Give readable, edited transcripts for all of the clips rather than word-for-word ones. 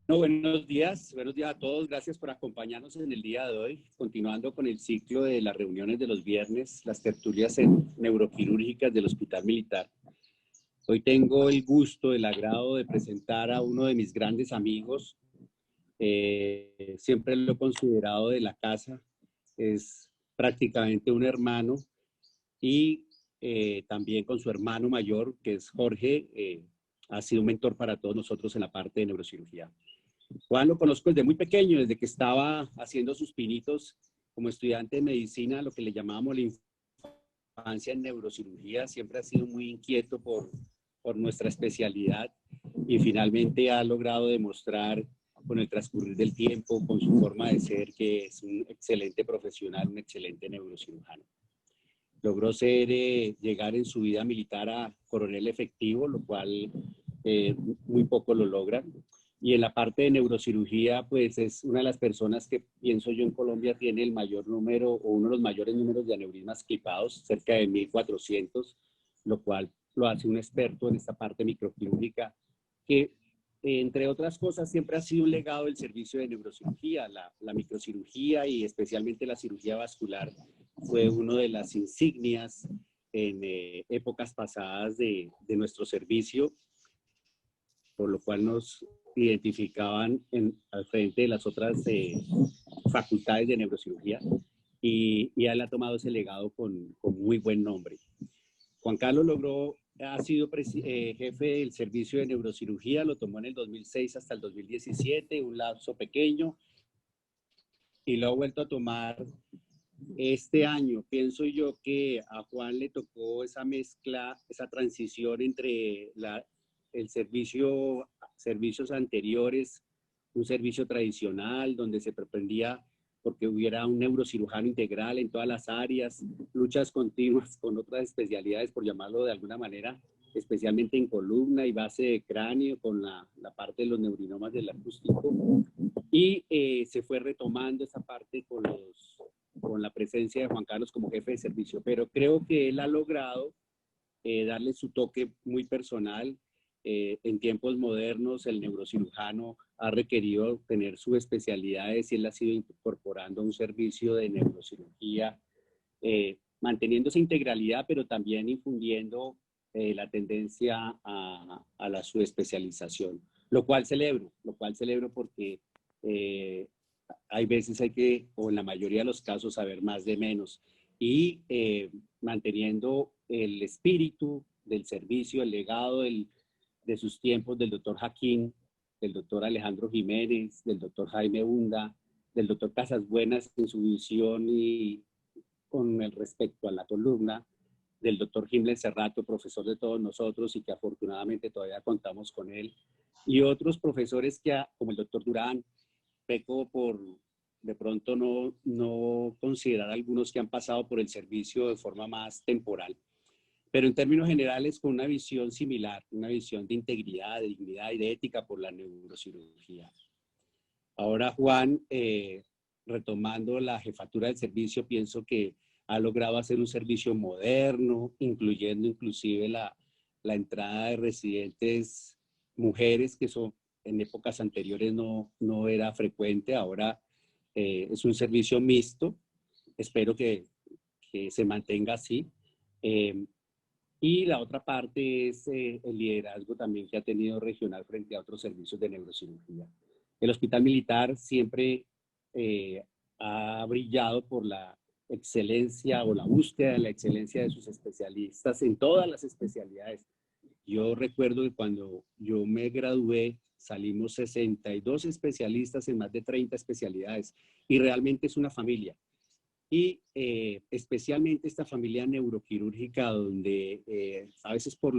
No, buenos días a todos. Gracias por acompañarnos en el día de hoy, continuando con el ciclo de las reuniones de los viernes, las tertulias neuroquirúrgicas del Hospital Militar. Hoy tengo el gusto, el agrado de presentar a uno de mis grandes amigos. Siempre lo he considerado de la casa, es prácticamente un hermano y también con su hermano mayor, que es Jorge, ha sido un mentor para todos nosotros en la parte de neurocirugía. Juan lo conozco desde muy pequeño, desde que estaba haciendo sus pinitos como estudiante de medicina, lo que le llamábamos la infancia en neurocirugía. Siempre ha sido muy inquieto por nuestra especialidad y finalmente ha logrado demostrar con el transcurrir del tiempo, con su forma de ser, que es un excelente profesional, un excelente neurocirujano. Logró llegar en su vida militar a coronel efectivo, lo cual muy poco lo logran. Y en la parte de neurocirugía, pues es una de las personas que pienso yo en Colombia tiene el mayor número o uno de los mayores números de aneurismas clipados, cerca de 1.400, lo cual lo hace un experto en esta parte microquirúrgica que, entre otras cosas, siempre ha sido un legado del servicio de neurocirugía. La microcirugía y especialmente la cirugía vascular fue una de las insignias en épocas pasadas de nuestro servicio, por lo cual nos identificaban al frente de las otras facultades de neurocirugía y él ha tomado ese legado con muy buen nombre. Juan Carlos ha sido jefe del servicio de neurocirugía, lo tomó en el 2006 hasta el 2017, un lapso pequeño, y lo ha vuelto a tomar este año. Pienso yo que a Juan le tocó esa mezcla, esa transición entre el servicios anteriores, un servicio tradicional donde se pretendía porque hubiera un neurocirujano integral en todas las áreas, luchas continuas con otras especialidades, por llamarlo de alguna manera, especialmente en columna y base de cráneo, con la parte de los neurinomas del acústico. Y se fue retomando esa parte con la presencia de Juan Carlos como jefe de servicio. Pero creo que él ha logrado darle su toque muy personal. En tiempos modernos, el neurocirujano ha requerido tener sus especialidades y él ha sido incorporando un servicio de neurocirugía, manteniendo esa integralidad, pero también infundiendo la tendencia a la subespecialización, lo cual celebro porque eh, hay veces o en la mayoría de los casos, saber más de menos. Y manteniendo el espíritu del servicio, el legado de sus tiempos del doctor Jaquín, del doctor Alejandro Jiménez, del doctor Jaime Hunda, del doctor Casas Buenas en su visión y con el respecto a la columna, del doctor Himmler Cerrato, profesor de todos nosotros y que afortunadamente todavía contamos con él, y otros profesores como el doctor Durán. Peco por de pronto no considerar algunos que han pasado por el servicio de forma más temporal, pero en términos generales con una visión similar, una visión de integridad, de dignidad y de ética por la neurocirugía. Ahora Juan, retomando la jefatura del servicio, pienso que ha logrado hacer un servicio moderno, incluyendo inclusive la entrada de residentes mujeres, que son en épocas anteriores no era frecuente. Ahora es un servicio mixto. Espero que se mantenga así. Y la otra parte es el liderazgo también que ha tenido regional frente a otros servicios de neurocirugía. El Hospital Militar siempre eh, ha brillado por la excelencia o la búsqueda de la excelencia de sus especialistas en todas las especialidades. Yo recuerdo que cuando yo me gradué salimos 62 especialistas en más de 30 especialidades y realmente es una familia. Y especialmente esta familia neuroquirúrgica donde a veces por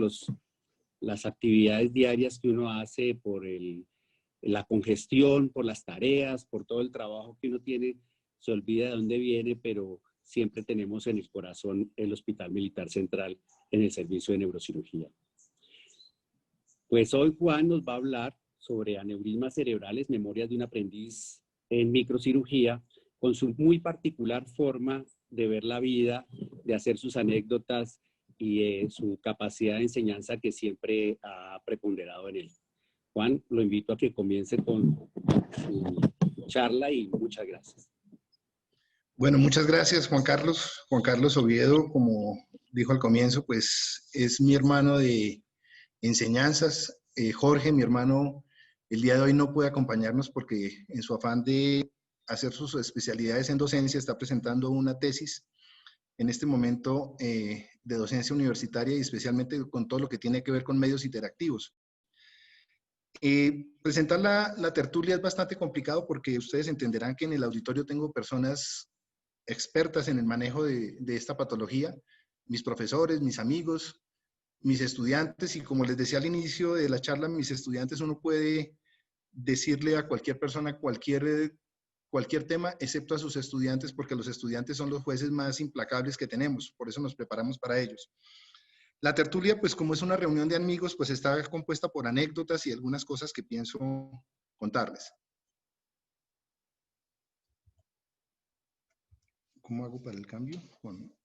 las actividades diarias que uno hace, por la congestión, por las tareas, por todo el trabajo que uno tiene, se olvida de dónde viene, pero siempre tenemos en el corazón el Hospital Militar Central en el servicio de neurocirugía. Pues hoy Juan nos va a hablar sobre aneurismas cerebrales, memorias de un aprendiz en microcirugía, con su muy particular forma de ver la vida, de hacer sus anécdotas y su capacidad de enseñanza que siempre ha preponderado en él. Juan, lo invito a que comience con su charla y muchas gracias. Bueno, muchas gracias, Juan Carlos. Juan Carlos Oviedo, como dijo al comienzo, pues es mi hermano de enseñanzas. Jorge, mi hermano, el día de hoy no puede acompañarnos porque en su afán de hacer sus especialidades en docencia está presentando una tesis en este momento de docencia universitaria y especialmente con todo lo que tiene que ver con medios interactivos. Presentar la tertulia es bastante complicado porque ustedes entenderán que en el auditorio tengo personas expertas en el manejo de esta patología, mis profesores, mis amigos, mis estudiantes, y como les decía al inicio de la charla, mis estudiantes, uno puede decirle a cualquier persona cualquier tema, excepto a sus estudiantes, porque los estudiantes son los jueces más implacables que tenemos, por eso nos preparamos para ellos. La tertulia, pues como es una reunión de amigos, pues está compuesta por anécdotas y algunas cosas que pienso contarles. ¿Cómo hago para el cambio? Bueno,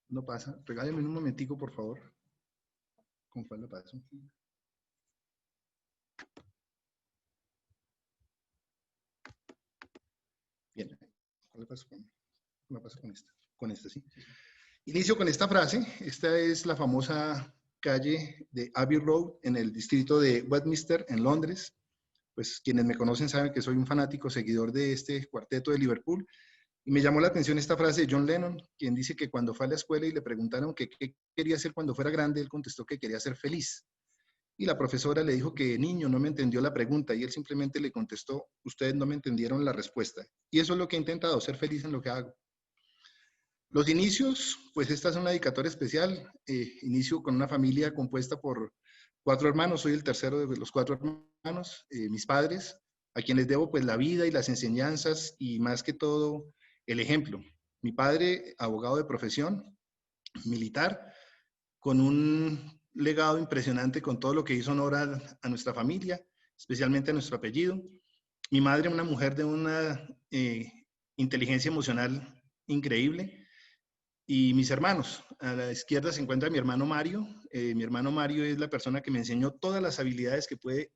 no pasa. Regálenme un momentico, por favor. ¿Con cuál lo paso? Bien. ¿Cuál lo paso? ¿Lo paso con esta? Con esta, sí. Inicio con esta frase. Esta es la famosa calle de Abbey Road en el distrito de Westminster, en Londres. Pues quienes me conocen saben que soy un fanático seguidor de este cuarteto de Liverpool. Y me llamó la atención esta frase de John Lennon, quien dice que cuando fue a la escuela y le preguntaron qué quería hacer cuando fuera grande, él contestó que quería ser feliz. Y la profesora le dijo que niño no me entendió la pregunta y él simplemente le contestó, ustedes no me entendieron la respuesta. Y eso es lo que he intentado, ser feliz en lo que hago. Los inicios, pues esta es una dedicatoria especial. Inicio con una familia compuesta por 4 hermanos, soy el tercero de los 4 hermanos, mis padres, a quienes debo pues la vida y las enseñanzas y más que todo el ejemplo. Mi padre, abogado de profesión, militar, con un legado impresionante con todo lo que hizo honor a nuestra familia, especialmente a nuestro apellido. Mi madre, una mujer de una inteligencia emocional increíble. Y mis hermanos, a la izquierda se encuentra mi hermano Mario. Mi hermano Mario es la persona que me enseñó todas las habilidades que puede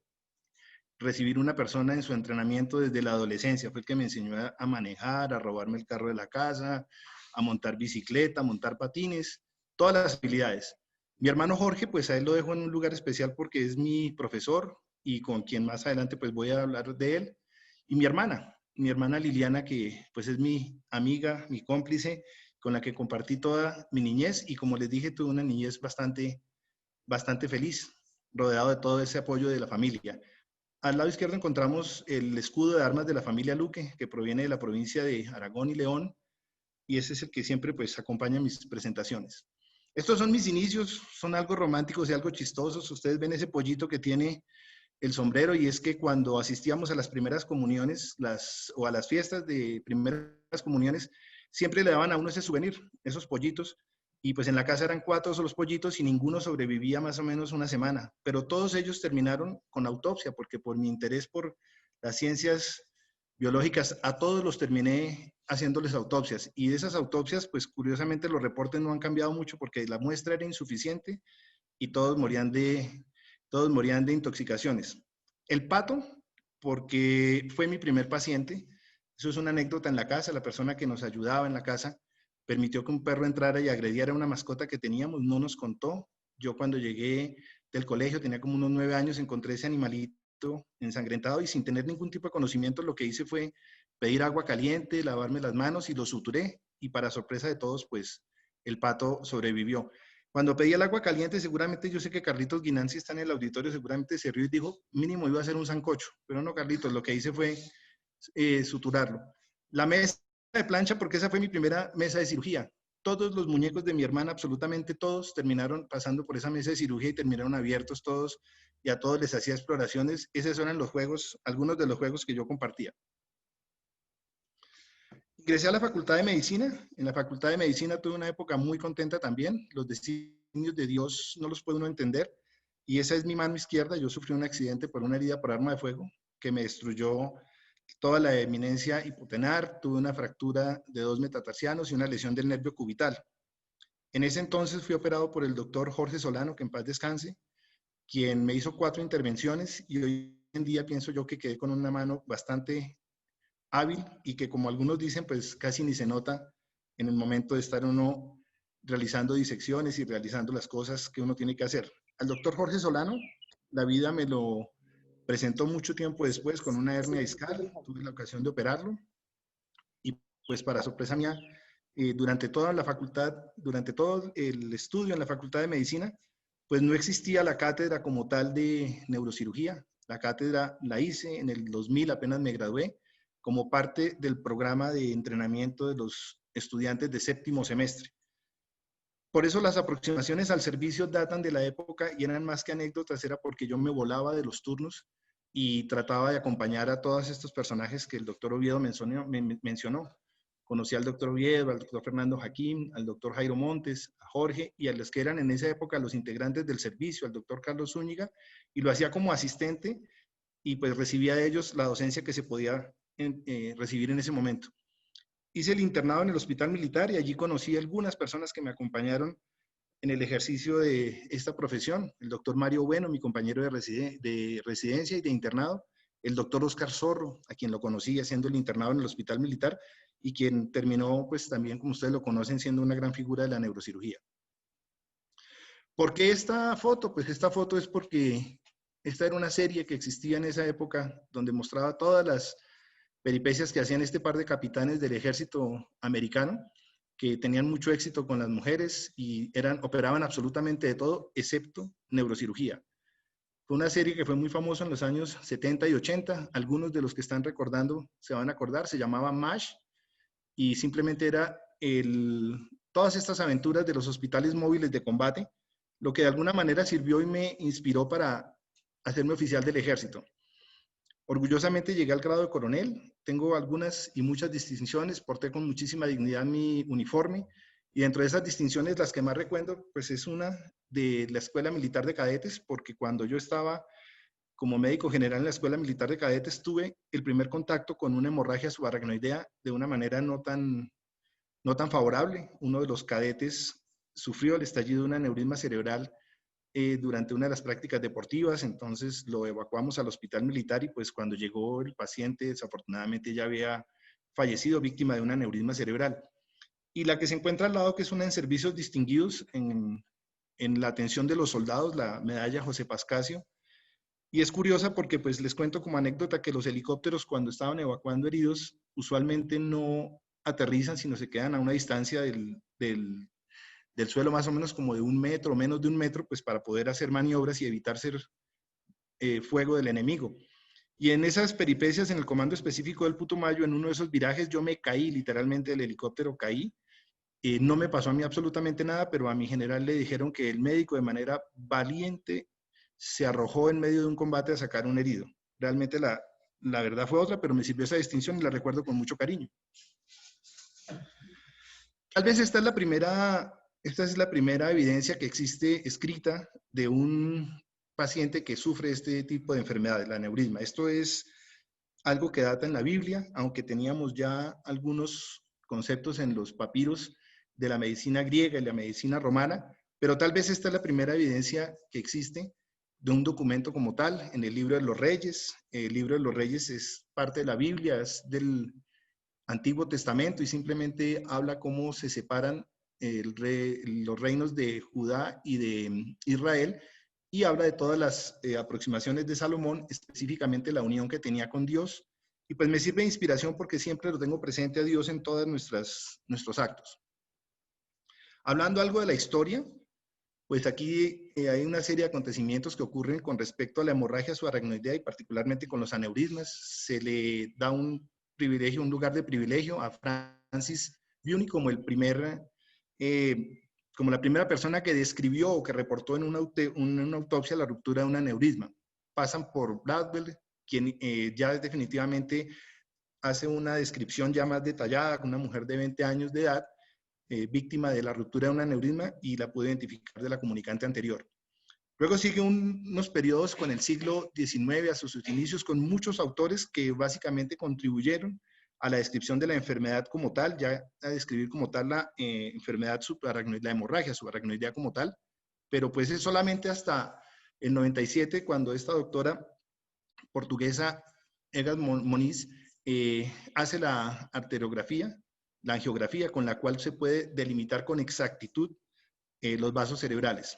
recibir una persona en su entrenamiento desde la adolescencia. Fue el que me enseñó a manejar, a robarme el carro de la casa, a montar bicicleta, a montar patines, todas las habilidades. Mi hermano Jorge, pues a él lo dejo en un lugar especial porque es mi profesor y con quien más adelante pues voy a hablar de él. Y mi hermana Liliana, que pues es mi amiga, mi cómplice, con la que compartí toda mi niñez y como les dije, tuve una niñez bastante feliz, rodeado de todo ese apoyo de la familia. Al lado izquierdo encontramos el escudo de armas de la familia Luque, que proviene de la provincia de Aragón y León, y ese es el que siempre pues acompaña mis presentaciones. Estos son mis inicios, son algo románticos y algo chistosos. Ustedes ven ese pollito que tiene el sombrero y es que cuando asistíamos a las primeras comuniones o a las fiestas de primeras comuniones, siempre le daban a uno ese souvenir, esos pollitos, y pues en la casa eran 4 los pollitos y ninguno sobrevivía más o menos una semana, pero todos ellos terminaron con autopsia, porque por mi interés por las ciencias biológicas, a todos los terminé haciéndoles autopsias, y de esas autopsias, pues curiosamente los reportes no han cambiado mucho porque la muestra era insuficiente y todos morían de intoxicaciones. El pato, porque fue mi primer paciente. Eso es una anécdota en la casa. La persona que nos ayudaba en la casa permitió que un perro entrara y agrediera a una mascota que teníamos, no nos contó. Yo cuando llegué del colegio, tenía como unos 9 años, encontré ese animalito ensangrentado y sin tener ningún tipo de conocimiento, lo que hice fue pedir agua caliente, lavarme las manos y lo suturé. Y para sorpresa de todos, pues el pato sobrevivió. Cuando pedí el agua caliente, seguramente yo sé que Carlitos Guinanzi está en el auditorio, seguramente se rió y dijo, mínimo iba a ser un sancocho. Pero no, Carlitos, lo que hice fue suturarlo. La mesa de plancha, porque esa fue mi primera mesa de cirugía. Todos los muñecos de mi hermana, absolutamente todos, terminaron pasando por esa mesa de cirugía y terminaron abiertos todos, y a todos les hacía exploraciones. Esos eran los juegos, algunos de los juegos que yo compartía. Ingresé a la Facultad de Medicina. En la Facultad de Medicina tuve una época muy contenta también. Los designios de Dios no los puede uno entender. Y esa es mi mano izquierda. Yo sufrí un accidente por una herida por arma de fuego que me destruyó toda la eminencia hipotenar. Tuve una fractura de 2 metatarsianos y una lesión del nervio cubital. En ese entonces fui operado por el doctor Jorge Solano, que en paz descanse, quien me hizo 4 intervenciones y hoy en día pienso yo que quedé con una mano bastante hábil y que, como algunos dicen, pues casi ni se nota en el momento de estar uno realizando disecciones y realizando las cosas que uno tiene que hacer. Al doctor Jorge Solano, la vida me lo presentó mucho tiempo después con una hernia discal, tuve la ocasión de operarlo y pues para sorpresa mía, durante toda la facultad, durante todo el estudio en la Facultad de Medicina, pues no existía la cátedra como tal de neurocirugía. La cátedra la hice en el 2000, apenas me gradué, como parte del programa de entrenamiento de los estudiantes de séptimo semestre. Por eso las aproximaciones al servicio datan de la época y eran más que anécdotas, era porque yo me volaba de los turnos y trataba de acompañar a todos estos personajes que el doctor Oviedo mencionó. Conocí al doctor Oviedo, al doctor Fernando Jaquín, al doctor Jairo Montes, a Jorge y a los que eran en esa época los integrantes del servicio, al doctor Carlos Zúñiga, y lo hacía como asistente y pues recibía de ellos la docencia que se podía recibir en ese momento. Hice el internado en el Hospital Militar y allí conocí a algunas personas que me acompañaron en el ejercicio de esta profesión. El doctor Mario Bueno, mi compañero de residencia y de internado. El doctor Oscar Zorro, a quien lo conocí haciendo el internado en el Hospital Militar y quien terminó, pues también, como ustedes lo conocen, siendo una gran figura de la neurocirugía. ¿Por qué esta foto? Pues esta foto es porque esta era una serie que existía en esa época donde mostraba todas las peripecias que hacían este par de capitanes del ejército americano, que tenían mucho éxito con las mujeres y operaban absolutamente de todo, excepto neurocirugía. Fue una serie que fue muy famosa en los años 70 y 80. Algunos de los que están recordando se van a acordar. Se llamaba MASH y simplemente era todas estas aventuras de los hospitales móviles de combate, lo que de alguna manera sirvió y me inspiró para hacerme oficial del ejército. Orgullosamente llegué al grado de coronel, tengo algunas y muchas distinciones, porté con muchísima dignidad mi uniforme y dentro de esas distinciones las que más recuerdo pues es una de la Escuela Militar de Cadetes, porque cuando yo estaba como médico general en la Escuela Militar de Cadetes tuve el primer contacto con una hemorragia subaracnoidea de una manera no tan favorable. Uno de los cadetes sufrió el estallido de un aneurisma cerebral durante una de las prácticas deportivas, entonces lo evacuamos al hospital militar y pues cuando llegó el paciente desafortunadamente ya había fallecido víctima de un aneurisma cerebral. Y la que se encuentra al lado, que es una en servicios distinguidos en la atención de los soldados, la medalla José Pascasio. Y es curiosa porque pues les cuento como anécdota que los helicópteros cuando estaban evacuando heridos usualmente no aterrizan, sino se quedan a una distancia del suelo más o menos como de 1 metro, menos de 1 metro, pues para poder hacer maniobras y evitar ser fuego del enemigo. Y en esas peripecias, en el comando específico del Putumayo, en uno de esos virajes, yo me caí, literalmente del helicóptero caí. No me pasó a mí absolutamente nada, pero a mi general le dijeron que el médico de manera valiente se arrojó en medio de un combate a sacar un herido. Realmente la verdad fue otra, pero me sirvió esa distinción y la recuerdo con mucho cariño. Tal vez esta es la primera evidencia que existe escrita de un paciente que sufre este tipo de enfermedad, el aneurisma. Esto es algo que data en la Biblia, aunque teníamos ya algunos conceptos en los papiros de la medicina griega y la medicina romana, pero tal vez esta es la primera evidencia que existe de un documento como tal en el Libro de los Reyes. El Libro de los Reyes es parte de la Biblia, es del Antiguo Testamento y simplemente habla cómo se separan los reinos de Judá y de Israel y habla de todas las aproximaciones de Salomón, específicamente la unión que tenía con Dios. Y pues me sirve de inspiración porque siempre lo tengo presente a Dios en todos nuestros actos. Hablando algo de la historia, pues aquí hay una serie de acontecimientos que ocurren con respecto a la hemorragia subaracnoidea y particularmente con los aneurismas. Se le da un privilegio, un lugar de privilegio a Francis Buny como como la primera persona que describió o que reportó en una autopsia la ruptura de un aneurisma. Pasan por Bladwell, quien ya definitivamente hace una descripción ya más detallada con una mujer de 20 años de edad, víctima de la ruptura de un aneurisma y la pudo identificar de la comunicante anterior. Luego sigue unos periodos con el siglo XIX a sus inicios con muchos autores que básicamente contribuyeron a la descripción de la enfermedad como tal, ya a describir como tal la enfermedad subaracnoidea, la hemorragia subaracnoidea como tal, pero pues es solamente hasta El 97, cuando esta doctora portuguesa, Egas Moniz, hace la arteriografía, la angiografía, con la cual se puede delimitar con exactitud los vasos cerebrales.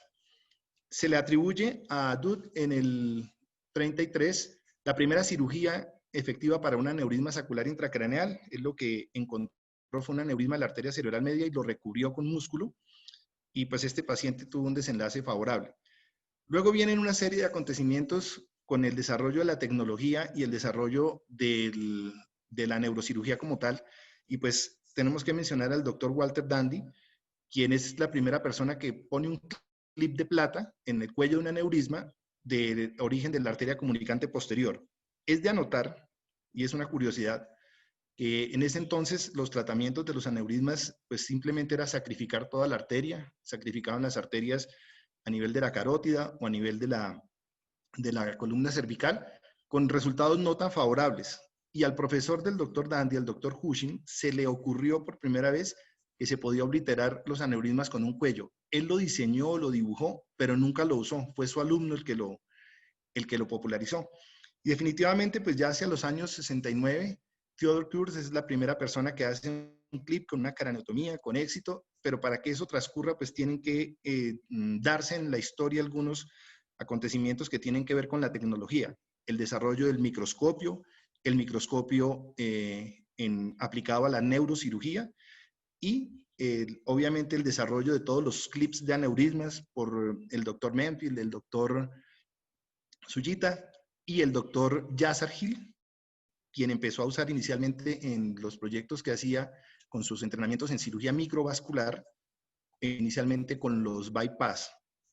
Se le atribuye a Dud en el 33 la primera cirugía efectiva para un aneurisma sacular intracraneal. Es lo que encontró, fue un aneurisma de la arteria cerebral media y lo recubrió con músculo. Y pues este paciente tuvo un desenlace favorable. Luego vienen una serie de acontecimientos con el desarrollo de la tecnología y el desarrollo de la neurocirugía como tal. Y pues tenemos que mencionar al doctor Walter Dandy, quien es la primera persona que pone un clip de plata en el cuello de un aneurisma de origen de la arteria comunicante posterior. Es de anotar, y es una curiosidad, que en ese entonces los tratamientos de los aneurismas pues simplemente era sacrificar toda la arteria, sacrificaban las arterias a nivel de la carótida o a nivel de la columna cervical, con resultados no tan favorables. Y al profesor del doctor Dandy, al doctor Cushing, se le ocurrió por primera vez que se podía obliterar los aneurismas con un cuello. Él lo diseñó, lo dibujó, pero nunca lo usó. Fue su alumno el que lo popularizó. Y definitivamente, pues ya hacia los años 69, Theodore Kurz es la primera persona que hace un clip con una craneotomía con éxito, pero para que eso transcurra, pues tienen que darse en la historia algunos acontecimientos que tienen que ver con la tecnología, el desarrollo del microscopio, el microscopio aplicado a la neurocirugía y obviamente el desarrollo de todos los clips de aneurismas por el doctor Menfield, el doctor Sujita y el doctor Yasser Hill, quien empezó a usar inicialmente en los proyectos que hacía con sus entrenamientos en cirugía microvascular, inicialmente con los bypass.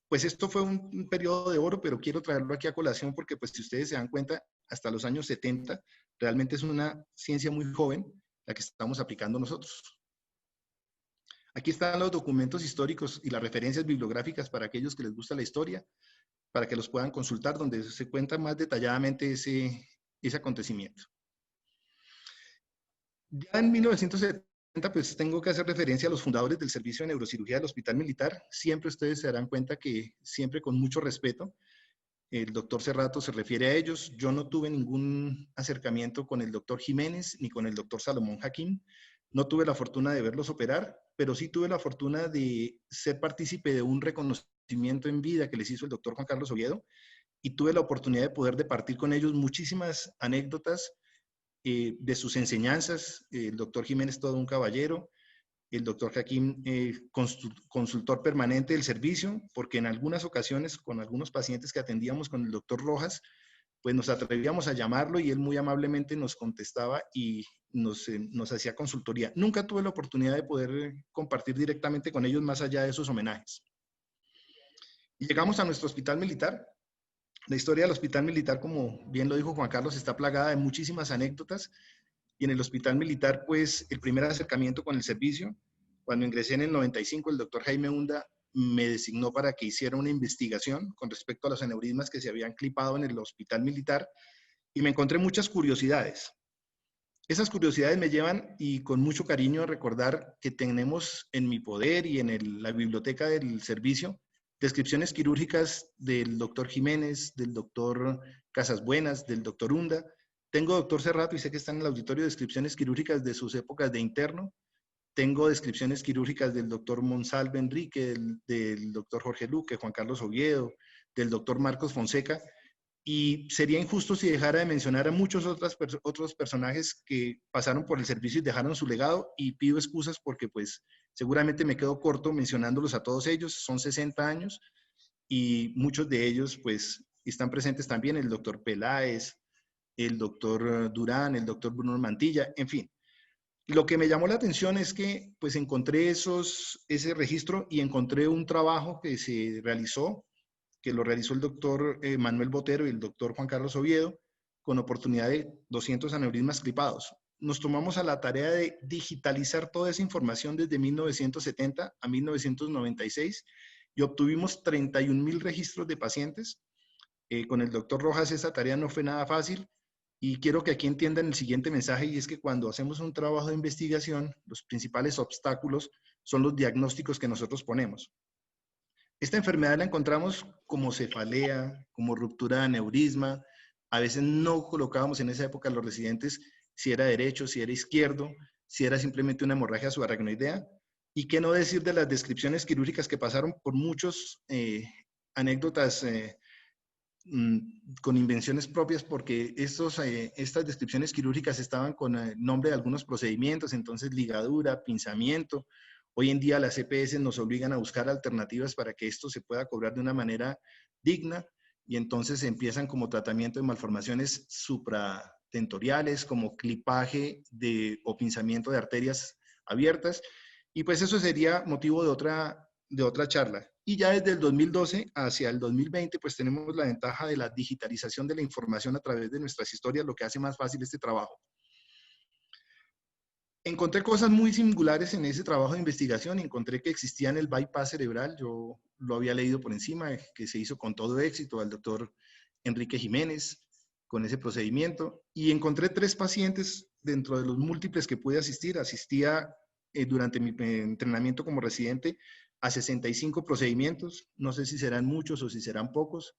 Pues esto fue un periodo de oro, pero quiero traerlo aquí a colación porque pues si ustedes se dan cuenta, hasta los años 70, realmente es una ciencia muy joven la que estamos aplicando nosotros. Aquí están los documentos históricos y las referencias bibliográficas para aquellos que les gusta la historia, para que los puedan consultar, donde se cuenta más detalladamente ese acontecimiento. Ya en 1970, pues tengo que hacer referencia a los fundadores del Servicio de Neurocirugía del Hospital Militar. Siempre ustedes se darán cuenta que siempre con mucho respeto. El doctor Cerrato se refiere a ellos. Yo no tuve ningún acercamiento con el doctor Jiménez ni con el doctor Salomón Hakim. No tuve la fortuna de verlos operar, pero sí tuve la fortuna de ser partícipe de un reconocimiento en vida que les hizo el doctor Juan Carlos Oviedo y tuve la oportunidad de poder departir con ellos muchísimas anécdotas de sus enseñanzas. El doctor Jiménez, todo un caballero. El doctor Hakim, consultor permanente del servicio, porque en algunas ocasiones con algunos pacientes que atendíamos con el doctor Rojas, pues nos atrevíamos a llamarlo y él muy amablemente nos contestaba y nos hacía consultoría. Nunca tuve la oportunidad de poder compartir directamente con ellos más allá de esos homenajes. Y llegamos a nuestro hospital militar. La historia del hospital militar, como bien lo dijo Juan Carlos, está plagada de muchísimas anécdotas. Y en el hospital militar, pues, el primer acercamiento con el servicio, cuando ingresé en el 95, el doctor Jaime Hunda me designó para que hiciera una investigación con respecto a los aneurismas que se habían clipado en el hospital militar y me encontré muchas curiosidades. Esas curiosidades me llevan, y con mucho cariño, a recordar que tenemos en mi poder y en la biblioteca del servicio descripciones quirúrgicas del doctor Jiménez, del doctor Casasbuenas, del doctor Hunda. Tengo, doctor Cerrato, y sé que están en el auditorio, descripciones quirúrgicas de sus épocas de interno. Tengo descripciones quirúrgicas del doctor Monsalve Enrique, del doctor Jorge Luque, Juan Carlos Oviedo, del doctor Marcos Fonseca. Y sería injusto si dejara de mencionar a muchos otros personajes que pasaron por el servicio y dejaron su legado. Y pido excusas porque pues seguramente me quedo corto mencionándolos a todos ellos. Son 60 años y muchos de ellos pues están presentes también. El doctor Peláez, el doctor Durán, el doctor Bruno Mantilla, en fin. Lo que me llamó la atención es que pues encontré ese registro y encontré un trabajo que se realizó, que lo realizó el doctor Manuel Botero y el doctor Juan Carlos Oviedo, con oportunidad de 200 aneurismas clipados. Nos tomamos a la tarea de digitalizar toda esa información desde 1970 a 1996 y obtuvimos 31,000 registros de pacientes. Con el doctor Rojas esa tarea no fue nada fácil y quiero que aquí entiendan el siguiente mensaje, y es que cuando hacemos un trabajo de investigación, los principales obstáculos son los diagnósticos que nosotros ponemos. Esta enfermedad la encontramos como cefalea, como ruptura de aneurisma. A veces no colocábamos en esa época los residentes si era derecho, si era izquierdo, si era simplemente una hemorragia subaracnoidea. Y qué no decir de las descripciones quirúrgicas que pasaron por muchos anécdotas con invenciones propias, porque estas descripciones quirúrgicas estaban con el nombre de algunos procedimientos, entonces ligadura, pinzamiento. Hoy en día las EPS nos obligan a buscar alternativas para que esto se pueda cobrar de una manera digna, y entonces empiezan como tratamiento de malformaciones supratentoriales, como clipaje o pinzamiento de arterias abiertas, y pues eso sería motivo de otra charla. Y ya desde el 2012 hacia el 2020, pues tenemos la ventaja de la digitalización de la información a través de nuestras historias, lo que hace más fácil este trabajo. Encontré cosas muy singulares en ese trabajo de investigación. Encontré que existía el bypass cerebral. Yo lo había leído por encima, que se hizo con todo éxito al doctor Enrique Jiménez con ese procedimiento. Y encontré 3 pacientes dentro de los múltiples que pude asistir. Asistía durante mi entrenamiento como residente a 65 procedimientos. No sé si serán muchos o si serán pocos.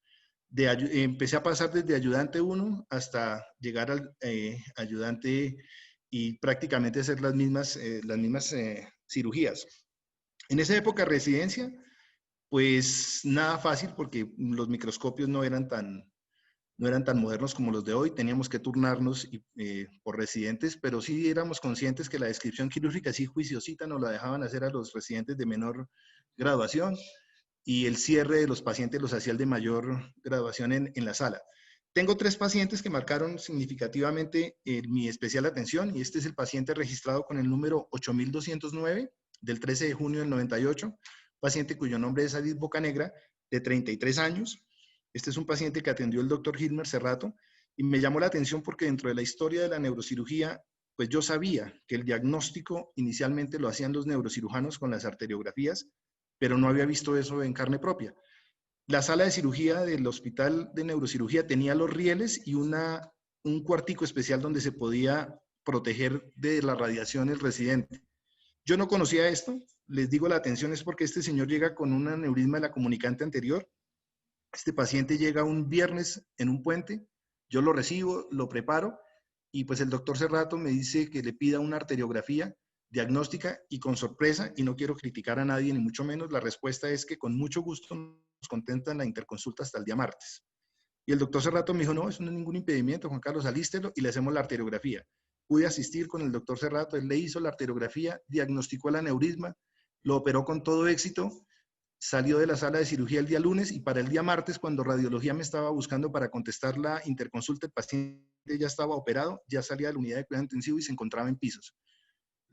Empecé a pasar desde ayudante 1 hasta llegar al ayudante y prácticamente hacer las mismas cirugías. En esa época de residencia, pues nada fácil porque los microscopios no eran tan modernos como los de hoy. Teníamos que turnarnos por residentes, pero sí éramos conscientes que la descripción quirúrgica sí juiciosita nos la dejaban hacer a los residentes de menor graduación, y el cierre de los pacientes los hacía el de mayor graduación en la sala. Tengo 3 pacientes que marcaron significativamente mi especial atención, y este es el paciente registrado con el número 8209 del 13 de junio del 98, paciente cuyo nombre es Adit Bocanegra, de 33 años. Este es un paciente que atendió el doctor Gilmer Cerrato, y me llamó la atención porque dentro de la historia de la neurocirugía, pues yo sabía que el diagnóstico inicialmente lo hacían los neurocirujanos con las arteriografías, pero no había visto eso en carne propia. La sala de cirugía del hospital de neurocirugía tenía los rieles y un cuartico especial donde se podía proteger de la radiación el residente. Yo no conocía esto. Les digo, la atención es porque este señor llega con un aneurisma de la comunicante anterior. Este paciente llega un viernes en un puente, yo lo recibo, lo preparo, y pues el doctor Cerrato me dice que le pida una arteriografía diagnóstica, y con sorpresa, y no quiero criticar a nadie ni mucho menos, la respuesta es que con mucho gusto nos contentan la interconsulta hasta el día martes. Y el doctor Cerrato me dijo, no, eso no es ningún impedimento, Juan Carlos, alístelo y le hacemos la arteriografía. Pude asistir con el doctor Cerrato, él le hizo la arteriografía, diagnosticó el aneurisma, lo operó con todo éxito, salió de la sala de cirugía el día lunes, y para el día martes, cuando radiología me estaba buscando para contestar la interconsulta, el paciente ya estaba operado, ya salía de la unidad de cuidado intensivo y se encontraba en pisos.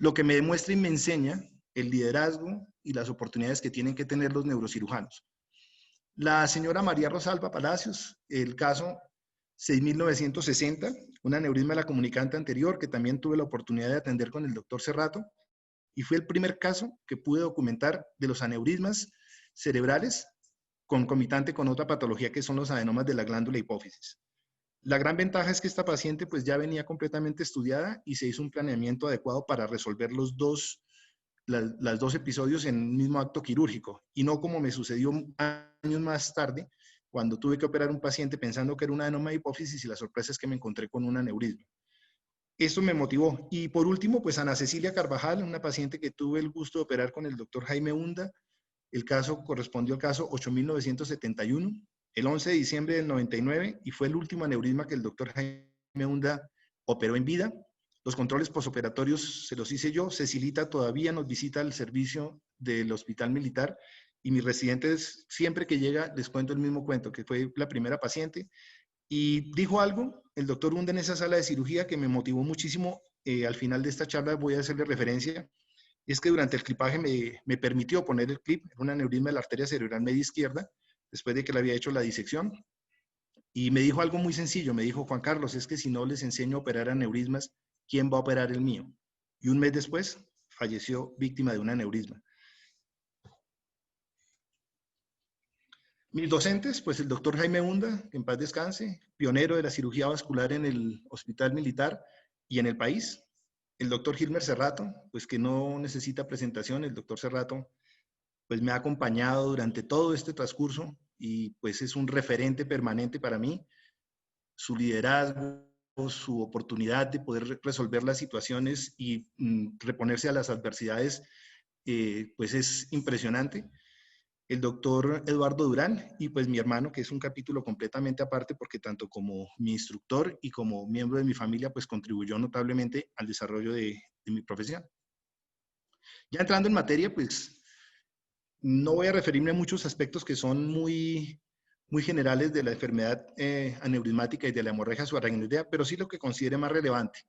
Lo que me demuestra y me enseña el liderazgo y las oportunidades que tienen que tener los neurocirujanos. La señora María Rosalba Palacios, el caso 6960, un aneurisma de la comunicante anterior, que también tuve la oportunidad de atender con el doctor Cerrato, y fue el primer caso que pude documentar de los aneurismas cerebrales concomitante con otra patología que son los adenomas de la glándula hipófisis. La gran ventaja es que esta paciente pues ya venía completamente estudiada y se hizo un planeamiento adecuado para resolver las dos episodios en un mismo acto quirúrgico, y no como me sucedió años más tarde cuando tuve que operar un paciente pensando que era un adenoma de hipófisis, y la sorpresa es que me encontré con un aneurisma. Eso me motivó. Y por último, pues Ana Cecilia Carvajal, una paciente que tuve el gusto de operar con el doctor Jaime Hunda. El caso correspondió al caso 8971, el 11 de diciembre del 99, y fue el último aneurisma que el doctor Jaime Hunda operó en vida. Los controles posoperatorios se los hice yo. Cecilita todavía nos visita al servicio del Hospital Militar, y mis residentes, siempre que llega, les cuento el mismo cuento, que fue la primera paciente. Y dijo algo el doctor Hunda en esa sala de cirugía que me motivó muchísimo. Al final de esta charla voy a hacerle referencia. Es que durante el clipaje me permitió poner el clip, un aneurisma de la arteria cerebral media izquierda, después de que le había hecho la disección. Y me dijo algo muy sencillo. Me dijo, Juan Carlos, es que si no les enseño a operar aneurismas, ¿quién va a operar el mío? Y un mes después falleció víctima de un aneurisma. Mis docentes, pues el doctor Jaime Hunda, que en paz descanse, pionero de la cirugía vascular en el Hospital Militar y en el país. El doctor Gilmer Cerrato, pues que no necesita presentación. El doctor Cerrato pues me ha acompañado durante todo este transcurso y pues es un referente permanente para mí. Su liderazgo, su oportunidad de poder resolver las situaciones y reponerse a las adversidades, pues es impresionante. El doctor Eduardo Durán y pues mi hermano, que es un capítulo completamente aparte porque tanto como mi instructor y como miembro de mi familia, pues contribuyó notablemente al desarrollo de mi profesión. Ya entrando en materia, pues no voy a referirme a muchos aspectos que son muy generales de la enfermedad aneurismática y de la hemorragia subaracnoidea, pero sí lo que considere más relevante.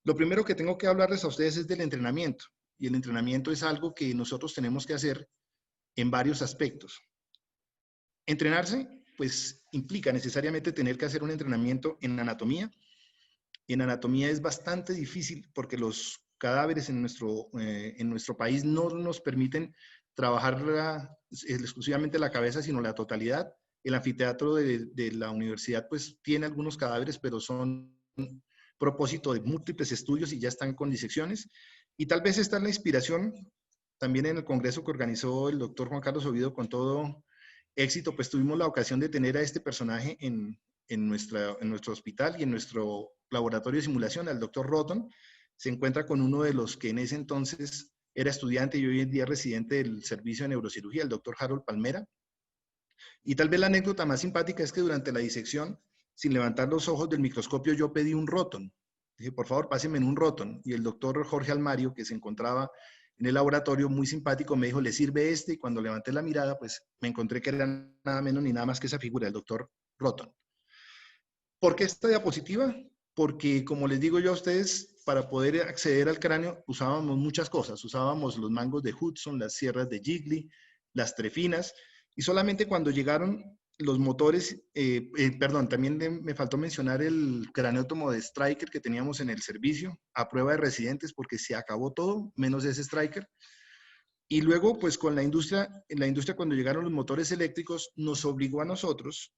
Lo primero que tengo que hablarles a ustedes es del entrenamiento, y el entrenamiento es algo que nosotros tenemos que hacer en varios aspectos. Entrenarse, pues, implica necesariamente tener que hacer un entrenamiento en anatomía. En anatomía es bastante difícil porque los cadáveres en nuestro país no nos permiten trabajar exclusivamente la cabeza, sino la totalidad. El anfiteatro de la universidad, pues, tiene algunos cadáveres, pero son propósito de múltiples estudios y ya están con disecciones. Y tal vez está la inspiración también en el congreso que organizó el doctor Juan Carlos Oviedo con todo éxito, pues tuvimos la ocasión de tener a este personaje en nuestro hospital y en nuestro laboratorio de simulación, al doctor Roton. Se encuentra con uno de los que en ese entonces era estudiante y hoy en día residente del servicio de neurocirugía, el doctor Harold Palmera. Y tal vez la anécdota más simpática es que durante la disección, sin levantar los ojos del microscopio, yo pedí un Roton. Dije, por favor, pásenme en un Roton. Y el doctor Jorge Almario, que se encontraba en el laboratorio, muy simpático, me dijo, ¿le sirve este? Y cuando levanté la mirada, pues me encontré que era nada menos ni nada más que esa figura, el doctor Roton. ¿Por qué esta diapositiva? Porque, como les digo yo a ustedes, para poder acceder al cráneo usábamos muchas cosas. Usábamos los mangos de Hudson, las sierras de Jiggly, las trefinas, y solamente cuando llegaron los motores, también me faltó mencionar el craneótomo de Stryker que teníamos en el servicio, a prueba de residentes, porque se acabó todo, menos ese Stryker. Y luego, pues con la industria cuando llegaron los motores eléctricos, nos obligó a nosotros,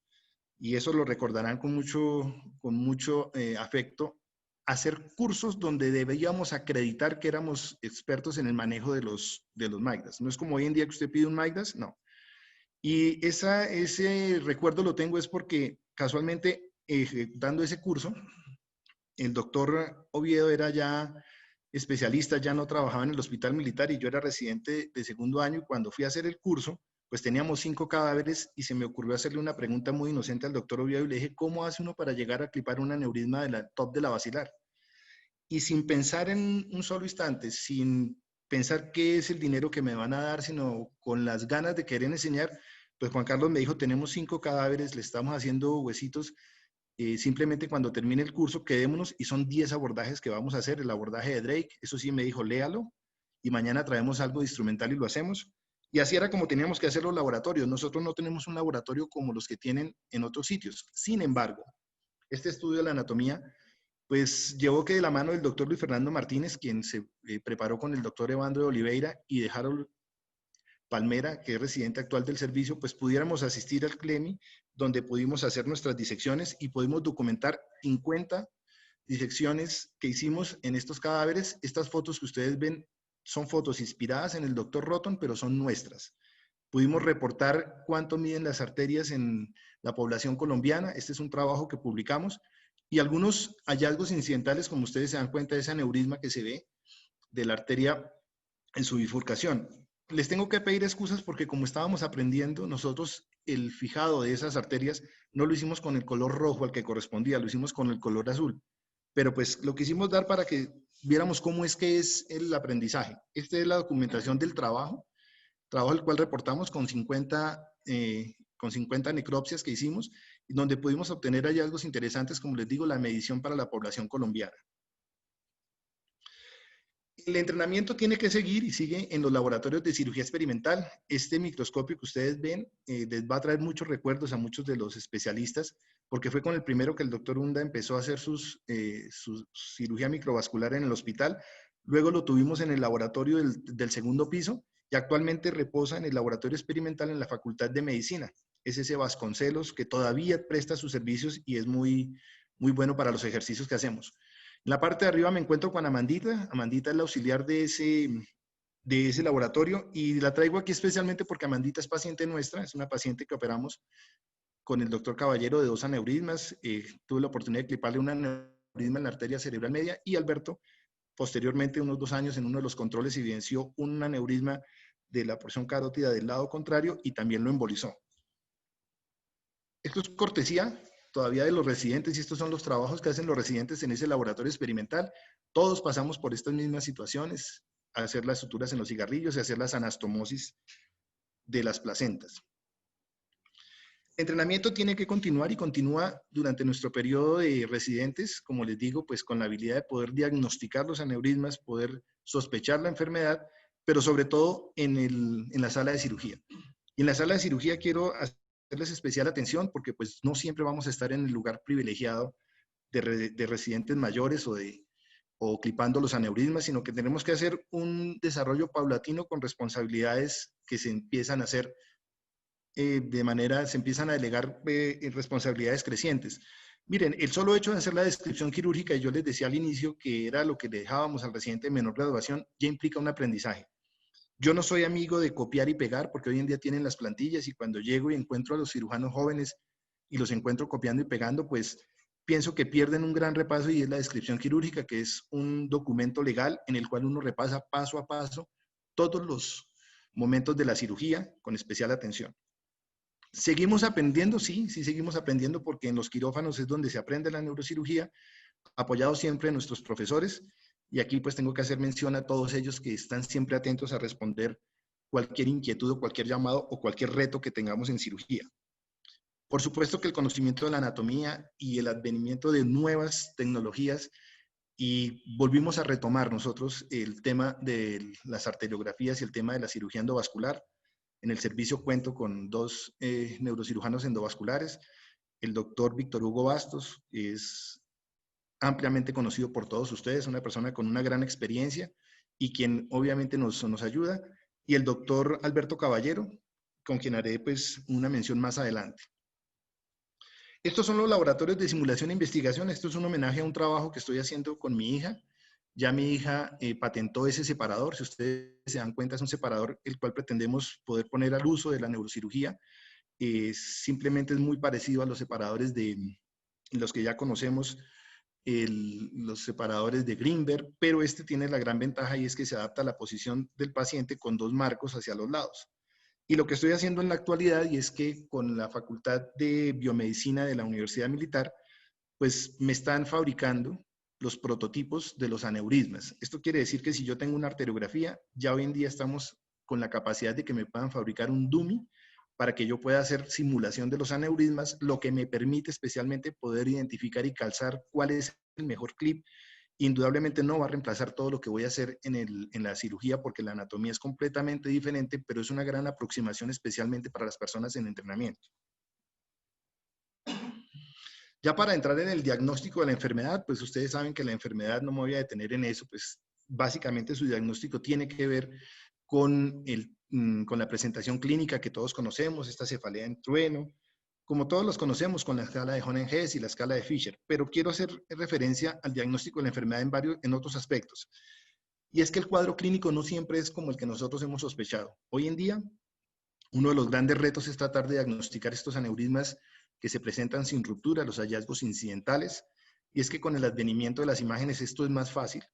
y eso lo recordarán con mucho afecto, hacer cursos donde debíamos acreditar que éramos expertos en el manejo de los MAIDAS. No es como hoy en día que usted pide un MAIDAS, no. Y ese recuerdo lo tengo es porque casualmente dando ese curso, el doctor Oviedo era ya especialista, ya no trabajaba en el hospital militar y yo era residente de segundo año y cuando fui a hacer el curso, pues teníamos 5 cadáveres y se me ocurrió hacerle una pregunta muy inocente al doctor Oviedo y le dije, ¿cómo hace uno para llegar a clipar un aneurisma de la top de la basilar? Y sin pensar en un solo instante, sin pensar qué es el dinero que me van a dar, sino con las ganas de querer enseñar, pues Juan Carlos me dijo, tenemos 5 cadáveres, le estamos haciendo huesitos, simplemente cuando termine el curso quedémonos y son 10 abordajes que vamos a hacer, el abordaje de Drake, eso sí me dijo, léalo y mañana traemos algo de instrumental y lo hacemos. Y así era como teníamos que hacer los laboratorios. Nosotros no tenemos un laboratorio como los que tienen en otros sitios. Sin embargo, este estudio de la anatomía pues llevó que de la mano del doctor Luis Fernando Martínez, quien se preparó con el doctor Evandro de Oliveira y de Harold Palmera, que es residente actual del servicio, pues pudiéramos asistir al CLEMI, donde pudimos hacer nuestras disecciones y pudimos documentar 50 disecciones que hicimos en estos cadáveres. Estas fotos que ustedes ven son fotos inspiradas en el doctor Roton, pero son nuestras. Pudimos reportar cuánto miden las arterias en la población colombiana. Este es un trabajo que publicamos. Y algunos hallazgos incidentales, como ustedes se dan cuenta de ese aneurisma que se ve de la arteria en su bifurcación. Les tengo que pedir excusas porque como estábamos aprendiendo, nosotros el fijado de esas arterias no lo hicimos con el color rojo al que correspondía, lo hicimos con el color azul. Pero pues lo quisimos dar para que viéramos cómo es que es el aprendizaje. Esta es la documentación del trabajo el cual reportamos con 50 necropsias que hicimos, donde pudimos obtener hallazgos interesantes, como les digo, la medición para la población colombiana. El entrenamiento tiene que seguir y sigue en los laboratorios de cirugía experimental. Este microscopio que ustedes ven les va a traer muchos recuerdos a muchos de los especialistas, porque fue con el primero que el doctor Hunda empezó a hacer su cirugía microvascular en el hospital. Luego lo tuvimos en el laboratorio del segundo piso y actualmente reposa en el laboratorio experimental en la Facultad de Medicina. Es ese Vasconcelos que todavía presta sus servicios y es muy bueno para los ejercicios que hacemos. En la parte de arriba me encuentro con Amandita. Amandita es la auxiliar de ese de ese laboratorio, y la traigo aquí especialmente porque Amandita es paciente nuestra, es una paciente que operamos con el doctor Caballero de 2 aneurismas. Tuve la oportunidad de cliparle un aneurisma en la arteria cerebral media, y Alberto, posteriormente, unos 2 años, en uno de los controles, evidenció un aneurisma de la porción carótida del lado contrario y también lo embolizó. Esto es cortesía todavía de los residentes, y estos son los trabajos que hacen los residentes en ese laboratorio experimental. Todos pasamos por estas mismas situaciones, hacer las suturas en los cigarrillos y hacer las anastomosis de las placentas. El entrenamiento tiene que continuar y continúa durante nuestro periodo de residentes, como les digo, pues con la habilidad de poder diagnosticar los aneurismas, poder sospechar la enfermedad, pero sobre todo en la sala de cirugía. Y en la sala de cirugía quiero hacerles especial atención porque pues no siempre vamos a estar en el lugar privilegiado de residentes mayores o clipando los aneurismas, sino que tenemos que hacer un desarrollo paulatino con responsabilidades que se empiezan a hacer se empiezan a delegar responsabilidades crecientes. Miren, el solo hecho de hacer la descripción quirúrgica, y yo les decía al inicio que era lo que le dejábamos al residente de menor graduación, ya implica un aprendizaje. Yo no soy amigo de copiar y pegar, porque hoy en día tienen las plantillas, y cuando llego y encuentro a los cirujanos jóvenes y los encuentro copiando y pegando, pues pienso que pierden un gran repaso, y es la descripción quirúrgica, que es un documento legal en el cual uno repasa paso a paso todos los momentos de la cirugía con especial atención. ¿Seguimos aprendiendo? Sí, sí seguimos aprendiendo, porque en los quirófanos es donde se aprende la neurocirugía, apoyado siempre en nuestros profesores, y aquí pues tengo que hacer mención a todos ellos que están siempre atentos a responder cualquier inquietud o cualquier llamado o cualquier reto que tengamos en cirugía. Por supuesto que el conocimiento de la anatomía y el advenimiento de nuevas tecnologías, y volvimos a retomar nosotros el tema de las arteriografías y el tema de la cirugía endovascular. En el servicio cuento con 2 neurocirujanos endovasculares. El doctor Víctor Hugo Bastos es ampliamente conocido por todos ustedes, una persona con una gran experiencia y quien obviamente nos ayuda. Y el doctor Alberto Caballero, con quien haré pues una mención más adelante. Estos son los laboratorios de simulación e investigación. Esto es un homenaje a un trabajo que estoy haciendo con mi hija. Ya mi hija patentó ese separador. Si ustedes se dan cuenta, es un separador el cual pretendemos poder poner al uso de la neurocirugía. Simplemente es muy parecido a los separadores de los que ya conocemos, los separadores de Greenberg, pero este tiene la gran ventaja, y es que se adapta a la posición del paciente con 2 marcos hacia los lados. Y lo que estoy haciendo en la actualidad, y es que con la Facultad de Biomedicina de la Universidad Militar, pues me están fabricando los prototipos de los aneurismas. Esto quiere decir que si yo tengo una arteriografía, ya hoy en día estamos con la capacidad de que me puedan fabricar un dummy para que yo pueda hacer simulación de los aneurismas, lo que me permite especialmente poder identificar y calzar cuál es el mejor clip. Indudablemente no va a reemplazar todo lo que voy a hacer en la cirugía, porque la anatomía es completamente diferente, pero es una gran aproximación especialmente para las personas en entrenamiento. Ya para entrar en el diagnóstico de la enfermedad, pues ustedes saben que la enfermedad, no me voy a detener en eso, pues básicamente su diagnóstico tiene que ver con la presentación clínica que todos conocemos, esta cefalea en trueno, como todos los conocemos, con la escala de Hoehn-Hess y la escala de Fisher, pero quiero hacer referencia al diagnóstico de la enfermedad en otros aspectos. Y es que el cuadro clínico no siempre es como el que nosotros hemos sospechado. Hoy en día, uno de los grandes retos es tratar de diagnosticar estos aneurismas que se presentan sin ruptura, los hallazgos incidentales, y es que con el advenimiento de las imágenes esto es más fácil,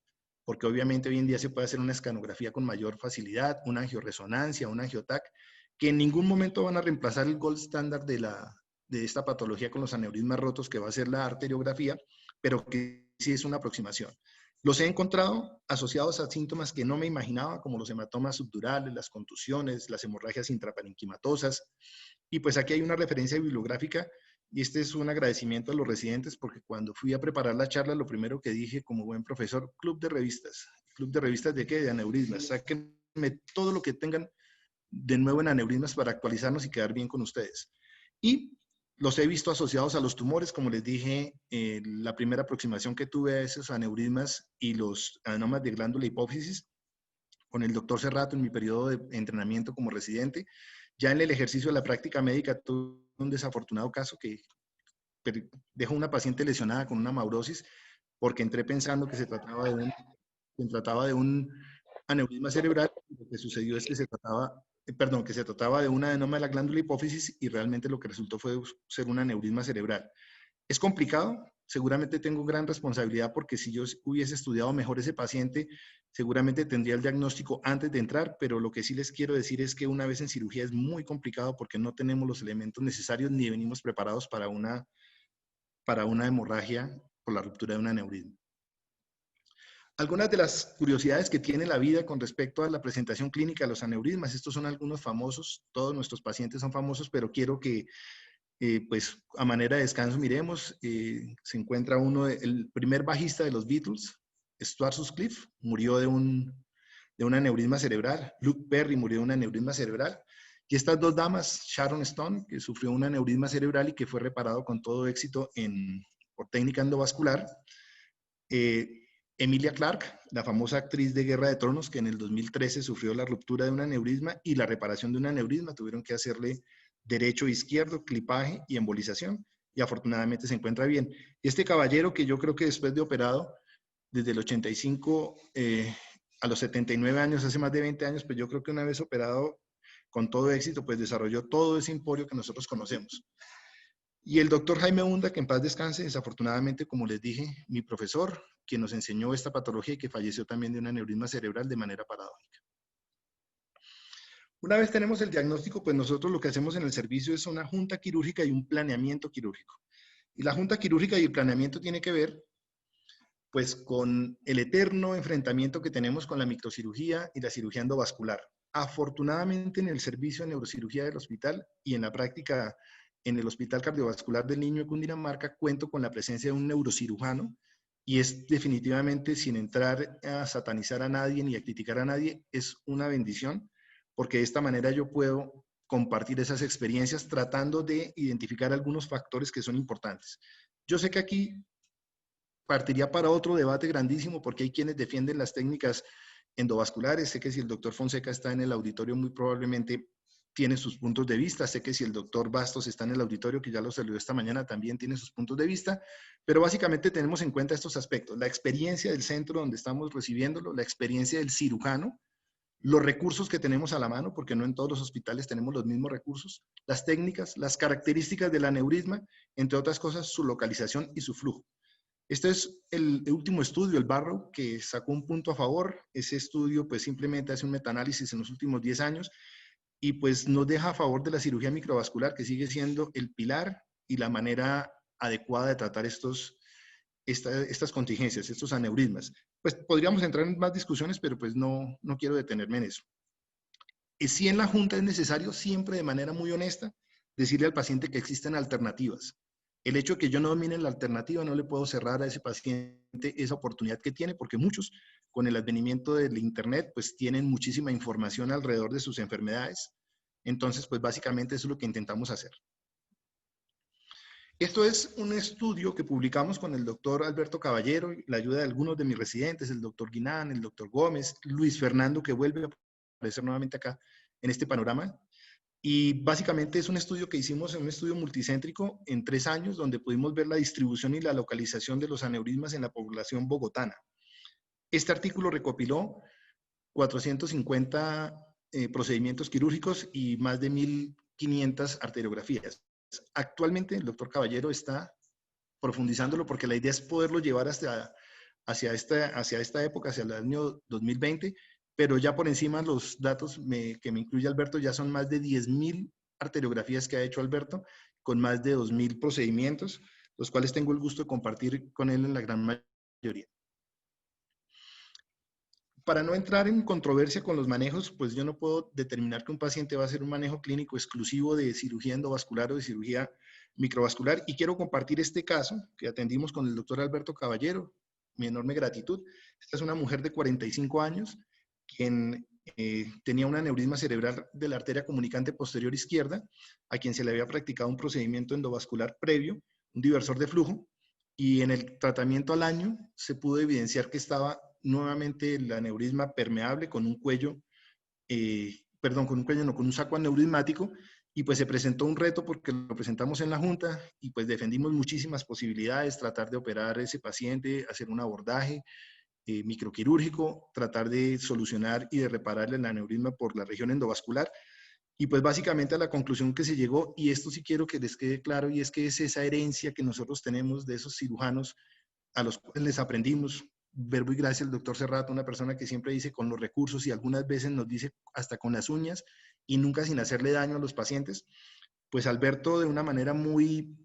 porque obviamente hoy en día se puede hacer una escanografía con mayor facilidad, una angioresonancia, un angiotac, que en ningún momento van a reemplazar el gold standard de esta patología con los aneurismas rotos, que va a ser la arteriografía, pero que sí es una aproximación. Los he encontrado asociados a síntomas que no me imaginaba, como los hematomas subdurales, las contusiones, las hemorragias intraparenquimatosas. Y pues aquí hay una referencia bibliográfica, y este es un agradecimiento a los residentes, porque cuando fui a preparar la charla, lo primero que dije como buen profesor, club de revistas. ¿Club de revistas de qué? De aneurismas. Sáquenme todo lo que tengan de nuevo en aneurismas para actualizarnos y quedar bien con ustedes. Y los he visto asociados a los tumores, como les dije, la primera aproximación que tuve a esos aneurismas y los adenomas de glándula hipófisis con el doctor Cerrato en mi periodo de entrenamiento como residente. Ya en el ejercicio de la práctica médica tuve un desafortunado caso que dejó una paciente lesionada con una maurosis, porque entré pensando que se trataba de un aneurisma cerebral. El que sucedió es que se trataba, que se trataba de un adenoma de la glándula hipófisis y realmente lo que resultó fue ser un aneurisma cerebral. Es complicado, seguramente tengo gran responsabilidad porque si yo hubiese estudiado mejor ese paciente, seguramente tendría el diagnóstico antes de entrar, pero lo que sí les quiero decir es que una vez en cirugía es muy complicado porque no tenemos los elementos necesarios ni venimos preparados para una hemorragia por la ruptura de un aneurisma. Algunas de las curiosidades que tiene la vida con respecto a la presentación clínica de los aneurismas, estos son algunos famosos, todos nuestros pacientes son famosos, pero quiero que pues a manera de descanso miremos, se encuentra el primer bajista de los Beatles, Stuart Sutcliffe, murió de un aneurisma cerebral. Luke Perry murió de un aneurisma cerebral. Y estas dos damas, Sharon Stone, que sufrió un aneurisma cerebral y que fue reparado con todo éxito por técnica endovascular. Emilia Clarke, la famosa actriz de Guerra de Tronos, que en el 2013 sufrió la ruptura de un aneurisma y la reparación de un aneurisma. Tuvieron que hacerle derecho e izquierdo, clipaje y embolización. Y afortunadamente se encuentra bien. Y este caballero que yo creo que después de operado, desde el 85 a los 79 años, hace más de 20 años, pues yo creo que una vez operado con todo éxito, pues desarrolló todo ese emporio que nosotros conocemos. Y el doctor Jaime Hunda, que en paz descanse, desafortunadamente, como les dije, mi profesor, quien nos enseñó esta patología y que falleció también de un aneurisma cerebral de manera paradójica. Una vez tenemos el diagnóstico, pues nosotros lo que hacemos en el servicio es una junta quirúrgica y un planeamiento quirúrgico. Y la junta quirúrgica y el planeamiento tiene que ver pues con el eterno enfrentamiento que tenemos con la microcirugía y la cirugía endovascular. Afortunadamente en el servicio de neurocirugía del hospital y en la práctica en el Hospital Cardiovascular del Niño de Cundinamarca cuento con la presencia de un neurocirujano y es definitivamente, sin entrar a satanizar a nadie ni a criticar a nadie, es una bendición porque de esta manera yo puedo compartir esas experiencias tratando de identificar algunos factores que son importantes. Yo sé que aquí partiría para otro debate grandísimo porque hay quienes defienden las técnicas endovasculares. Sé que si el doctor Fonseca está en el auditorio, muy probablemente tiene sus puntos de vista. Sé que si el doctor Bastos está en el auditorio, que ya lo saludó esta mañana, también tiene sus puntos de vista. Pero básicamente tenemos en cuenta estos aspectos. La experiencia del centro donde estamos recibiéndolo, la experiencia del cirujano, los recursos que tenemos a la mano, porque no en todos los hospitales tenemos los mismos recursos, las técnicas, las características del aneurisma, entre otras cosas, su localización y su flujo. Este es el último estudio, el Barrow, que sacó un punto a favor. Ese estudio pues simplemente hace un metaanálisis en los últimos 10 años y pues nos deja a favor de la cirugía microvascular, que sigue siendo el pilar y la manera adecuada de tratar estas contingencias, estos aneurismas. Pues podríamos entrar en más discusiones, pero pues no quiero detenerme en eso. Sí, en la junta es necesario siempre de manera muy honesta decirle al paciente que existen alternativas. El hecho de que yo no domine la alternativa no le puedo cerrar a ese paciente esa oportunidad que tiene, porque muchos con el advenimiento del internet pues tienen muchísima información alrededor de sus enfermedades. Entonces pues básicamente eso es lo que intentamos hacer. Esto es un estudio que publicamos con el doctor Alberto Caballero, la ayuda de algunos de mis residentes, el doctor Guinán, el doctor Gómez, Luis Fernando, que vuelve a aparecer nuevamente acá en este panorama. Y básicamente es un estudio que hicimos, un estudio multicéntrico en 3 años, donde pudimos ver la distribución y la localización de los aneurismas en la población bogotana. Este artículo recopiló 450 procedimientos quirúrgicos y más de 1.500 arteriografías. Actualmente el doctor Caballero está profundizándolo porque la idea es poderlo llevar hacia esta época, hacia el año 2020, pero ya por encima los datos que me incluye Alberto ya son más de 10.000 arteriografías que ha hecho Alberto, con más de 2.000 procedimientos, los cuales tengo el gusto de compartir con él en la gran mayoría. Para no entrar en controversia con los manejos, pues yo no puedo determinar que un paciente va a hacer un manejo clínico exclusivo de cirugía endovascular o de cirugía microvascular, y quiero compartir este caso que atendimos con el doctor Alberto Caballero, mi enorme gratitud. Esta es una mujer de 45 años, quien tenía un aneurisma cerebral de la arteria comunicante posterior izquierda, a quien se le había practicado un procedimiento endovascular previo, un diversor de flujo, y en el tratamiento al año se pudo evidenciar que estaba nuevamente el aneurisma permeable con un cuello, con un saco aneurismático, y pues se presentó un reto porque lo presentamos en la junta y pues defendimos muchísimas posibilidades, tratar de operar a ese paciente, hacer un abordaje, microquirúrgico, tratar de solucionar y de reparar el aneurisma por la región endovascular. Y pues básicamente a la conclusión que se llegó, y esto sí quiero que les quede claro, y es que es esa herencia que nosotros tenemos de esos cirujanos a los cuales les aprendimos, verbo y gracia, el doctor Serrato, una persona que siempre dice con los recursos y algunas veces nos dice hasta con las uñas y nunca sin hacerle daño a los pacientes. Pues Alberto, de una manera muy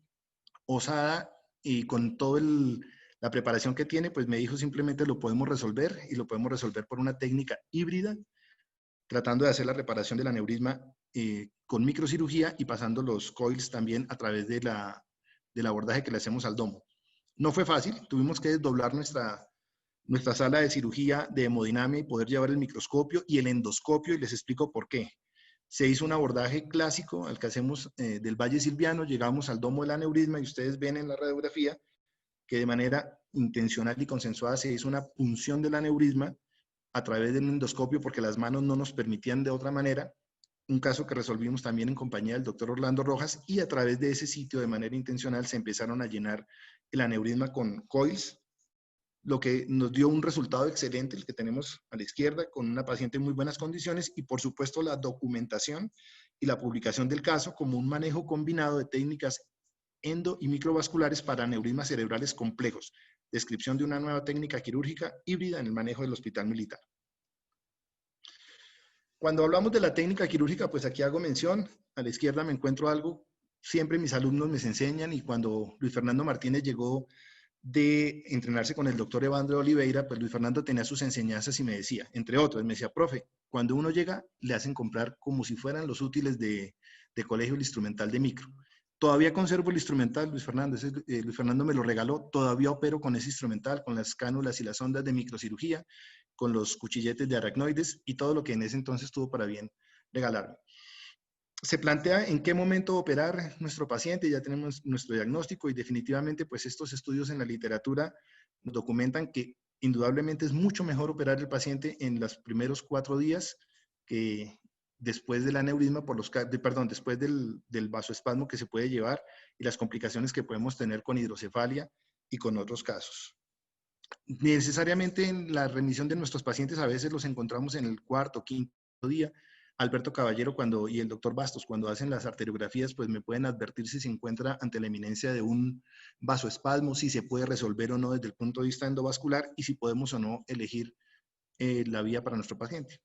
osada y con toda la preparación que tiene, pues me dijo simplemente lo podemos resolver, y lo podemos resolver por una técnica híbrida, tratando de hacer la reparación del aneurisma con microcirugía y pasando los coils también a través del abordaje que le hacemos al domo. No fue fácil, tuvimos que desdoblar nuestra sala de cirugía de hemodinamia y poder llevar el microscopio y el endoscopio, y les explico por qué. Se hizo un abordaje clásico al que hacemos del Valle Silviano, llegamos al domo del aneurisma y ustedes ven en la radiografía que de manera intencional y consensuada se hizo una punción del aneurisma a través del endoscopio porque las manos no nos permitían de otra manera. Un caso que resolvimos también en compañía del doctor Orlando Rojas, y a través de ese sitio de manera intencional se empezaron a llenar el aneurisma con coils, lo que nos dio un resultado excelente, el que tenemos a la izquierda, con una paciente en muy buenas condiciones, y por supuesto la documentación y la publicación del caso como un manejo combinado de técnicas endo y microvasculares para aneurismas cerebrales complejos. Descripción de una nueva técnica quirúrgica híbrida en el manejo del Hospital Militar. Cuando hablamos de la técnica quirúrgica, pues aquí hago mención, a la izquierda me encuentro algo, siempre mis alumnos me enseñan, y cuando Luis Fernando Martínez llegó de entrenarse con el doctor Evandro Oliveira, pues Luis Fernando tenía sus enseñanzas y me decía, entre otras, me decía, profe, cuando uno llega, le hacen comprar como si fueran los útiles de colegio el instrumental de micro. Todavía conservo el instrumental, Luis Fernando, Luis Fernando me lo regaló, todavía opero con ese instrumental, con las cánulas y las ondas de microcirugía, con los cuchilletes de aracnoides y todo lo que en ese entonces tuvo para bien regalarme. Se plantea en qué momento operar nuestro paciente, ya tenemos nuestro diagnóstico, y definitivamente pues estos estudios en la literatura nos documentan que indudablemente es mucho mejor operar el paciente en los primeros 4 días que después del aneurisma, después del vasoespasmo que se puede llevar y las complicaciones que podemos tener con hidrocefalia y con otros casos. Necesariamente en la remisión de nuestros pacientes a veces los encontramos en el 4º, 5º día. Alberto Caballero y el doctor Bastos, cuando hacen las arteriografías, pues me pueden advertir si se encuentra ante la eminencia de un vasoespasmo, si se puede resolver o no desde el punto de vista endovascular, y si podemos o no elegir la vía para nuestro paciente.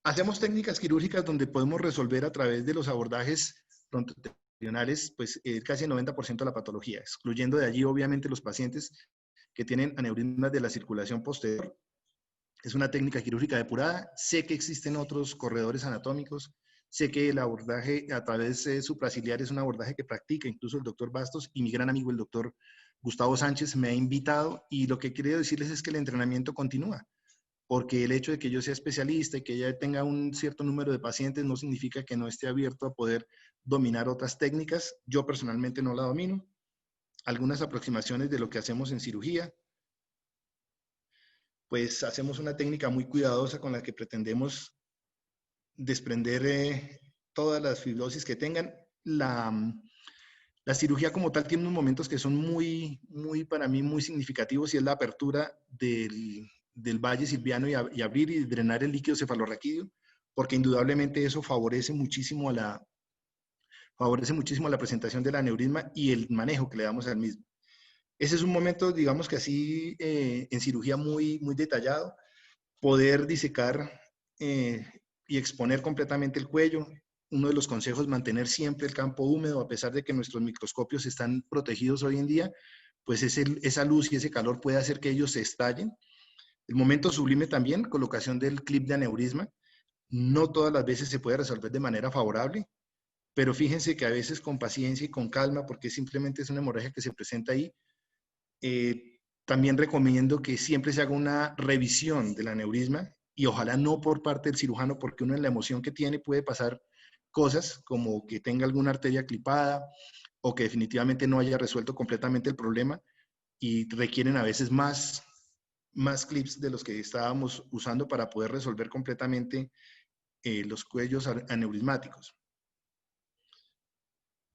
Hacemos técnicas quirúrgicas donde podemos resolver a través de los abordajes frontotemporales, pues casi el 90% de la patología, excluyendo de allí obviamente los pacientes que tienen aneurismas de la circulación posterior. Es una técnica quirúrgica depurada. Sé que existen otros corredores anatómicos. Sé que el abordaje a través supraciliar es un abordaje que practica incluso el doctor Bastos, y mi gran amigo el doctor Gustavo Sánchez me ha invitado, y lo que quiero decirles es que el entrenamiento continúa, porque el hecho de que yo sea especialista y que ya tenga un cierto número de pacientes no significa que no esté abierto a poder dominar otras técnicas. Yo personalmente no la domino. Algunas aproximaciones de lo que hacemos en cirugía. Pues hacemos una técnica muy cuidadosa con la que pretendemos desprender todas las fibrosis que tengan. La cirugía como tal tiene unos momentos que son para mí muy significativos, y es la apertura del valle silviano y abrir y drenar el líquido cefalorraquídeo, porque indudablemente eso favorece muchísimo a la presentación del aneurisma y el manejo que le damos al mismo. Ese es un momento, digamos que así, en cirugía muy, muy detallado, poder disecar y exponer completamente el cuello. Uno de los consejos, mantener siempre el campo húmedo, a pesar de que nuestros microscopios están protegidos hoy en día, pues esa luz y ese calor puede hacer que ellos se estallen. El momento sublime también, colocación del clip de aneurisma. No todas las veces se puede resolver de manera favorable, pero fíjense que a veces con paciencia y con calma, porque simplemente es una hemorragia que se presenta ahí. También recomiendo que siempre se haga una revisión del aneurisma, y ojalá no por parte del cirujano, porque uno en la emoción que tiene puede pasar cosas como que tenga alguna arteria clipada o que definitivamente no haya resuelto completamente el problema, y requieren a veces más clips de los que estábamos usando para poder resolver completamente los cuellos aneurismáticos.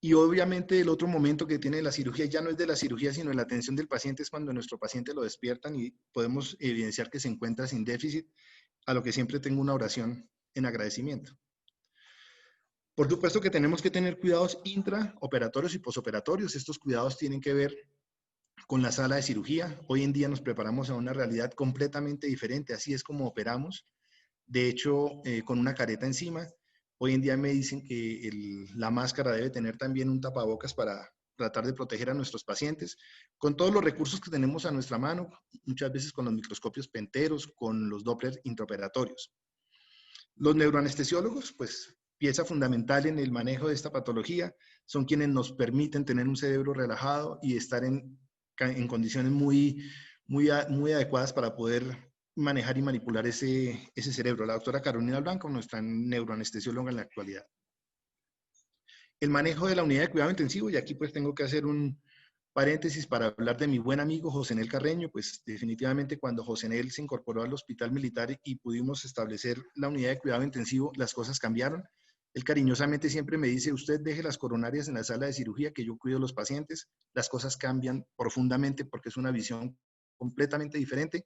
Y obviamente el otro momento que tiene la cirugía ya no es de la cirugía, sino de la atención del paciente, es cuando nuestro paciente lo despiertan y podemos evidenciar que se encuentra sin déficit, a lo que siempre tengo una oración en agradecimiento. Por supuesto que tenemos que tener cuidados intraoperatorios y posoperatorios. Estos cuidados tienen que ver con la sala de cirugía. Hoy en día nos preparamos a una realidad completamente diferente, así es como operamos. De hecho, con una careta encima. Hoy en día me dicen que la máscara debe tener también un tapabocas para tratar de proteger a nuestros pacientes, con todos los recursos que tenemos a nuestra mano, muchas veces con los microscopios penteros, con los Doppler intraoperatorios. Los neuroanestesiólogos, pues pieza fundamental en el manejo de esta patología, son quienes nos permiten tener un cerebro relajado y estar en condiciones muy adecuadas para poder manejar y manipular ese cerebro. La doctora Carolina Blanco, nuestra neuroanestesióloga en la actualidad. El manejo de la unidad de cuidado intensivo, y aquí pues tengo que hacer un paréntesis para hablar de mi buen amigo José Nel Carreño. Pues definitivamente cuando José Nel se incorporó al hospital militar y pudimos establecer la unidad de cuidado intensivo, las cosas cambiaron. Él cariñosamente siempre me dice, usted deje las coronarias en la sala de cirugía, que yo cuido a los pacientes. Las cosas cambian profundamente porque es una visión completamente diferente.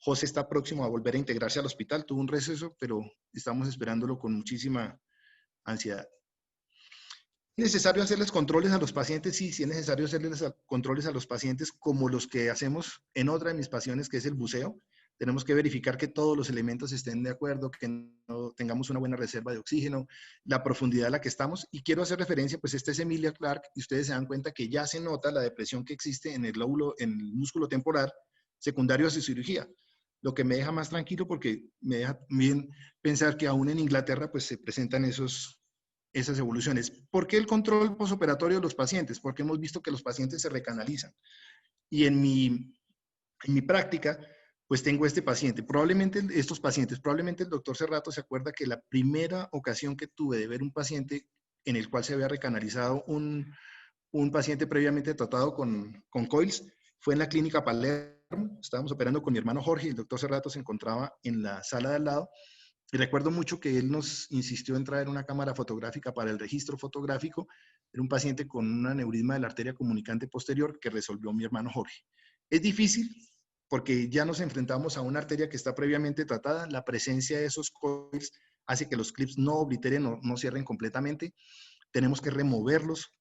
José está próximo a volver a integrarse al hospital, tuvo un receso, pero estamos esperándolo con muchísima ansiedad. ¿Es necesario hacerles controles a los pacientes? Sí, sí es necesario hacerles controles a los pacientes como los que hacemos en otra de mis pasiones, que es el buceo. Tenemos que verificar que todos los elementos estén de acuerdo, que no tengamos una buena reserva de oxígeno, la profundidad a la que estamos. Y quiero hacer referencia, pues esta es Emilia Clarke, y ustedes se dan cuenta que ya se nota la depresión que existe en el lóbulo, en el músculo temporal secundario a su cirugía. Lo que me deja más tranquilo porque me deja bien pensar que aún en Inglaterra pues se presentan esas evoluciones. ¿Por qué el control posoperatorio de los pacientes? Porque hemos visto que los pacientes se recanalizan. Y en mi práctica, pues tengo este paciente. Probablemente estos pacientes, probablemente el doctor Cerrato se acuerda que la primera ocasión que tuve de ver un paciente en el cual se había recanalizado un paciente previamente tratado con coils fue en la clínica Palermo. Estábamos operando con mi hermano Jorge y el doctor Cerrato se encontraba en la sala de al lado. Y recuerdo mucho que él nos insistió en traer una cámara fotográfica para el registro fotográfico. Era un paciente con un aneurisma de la arteria comunicante posterior que resolvió mi hermano Jorge. Es difícil porque ya nos enfrentamos a una arteria que está previamente tratada. La presencia de esos coils hace que los clips no obliteren o no cierren completamente. Tenemos que removerlos.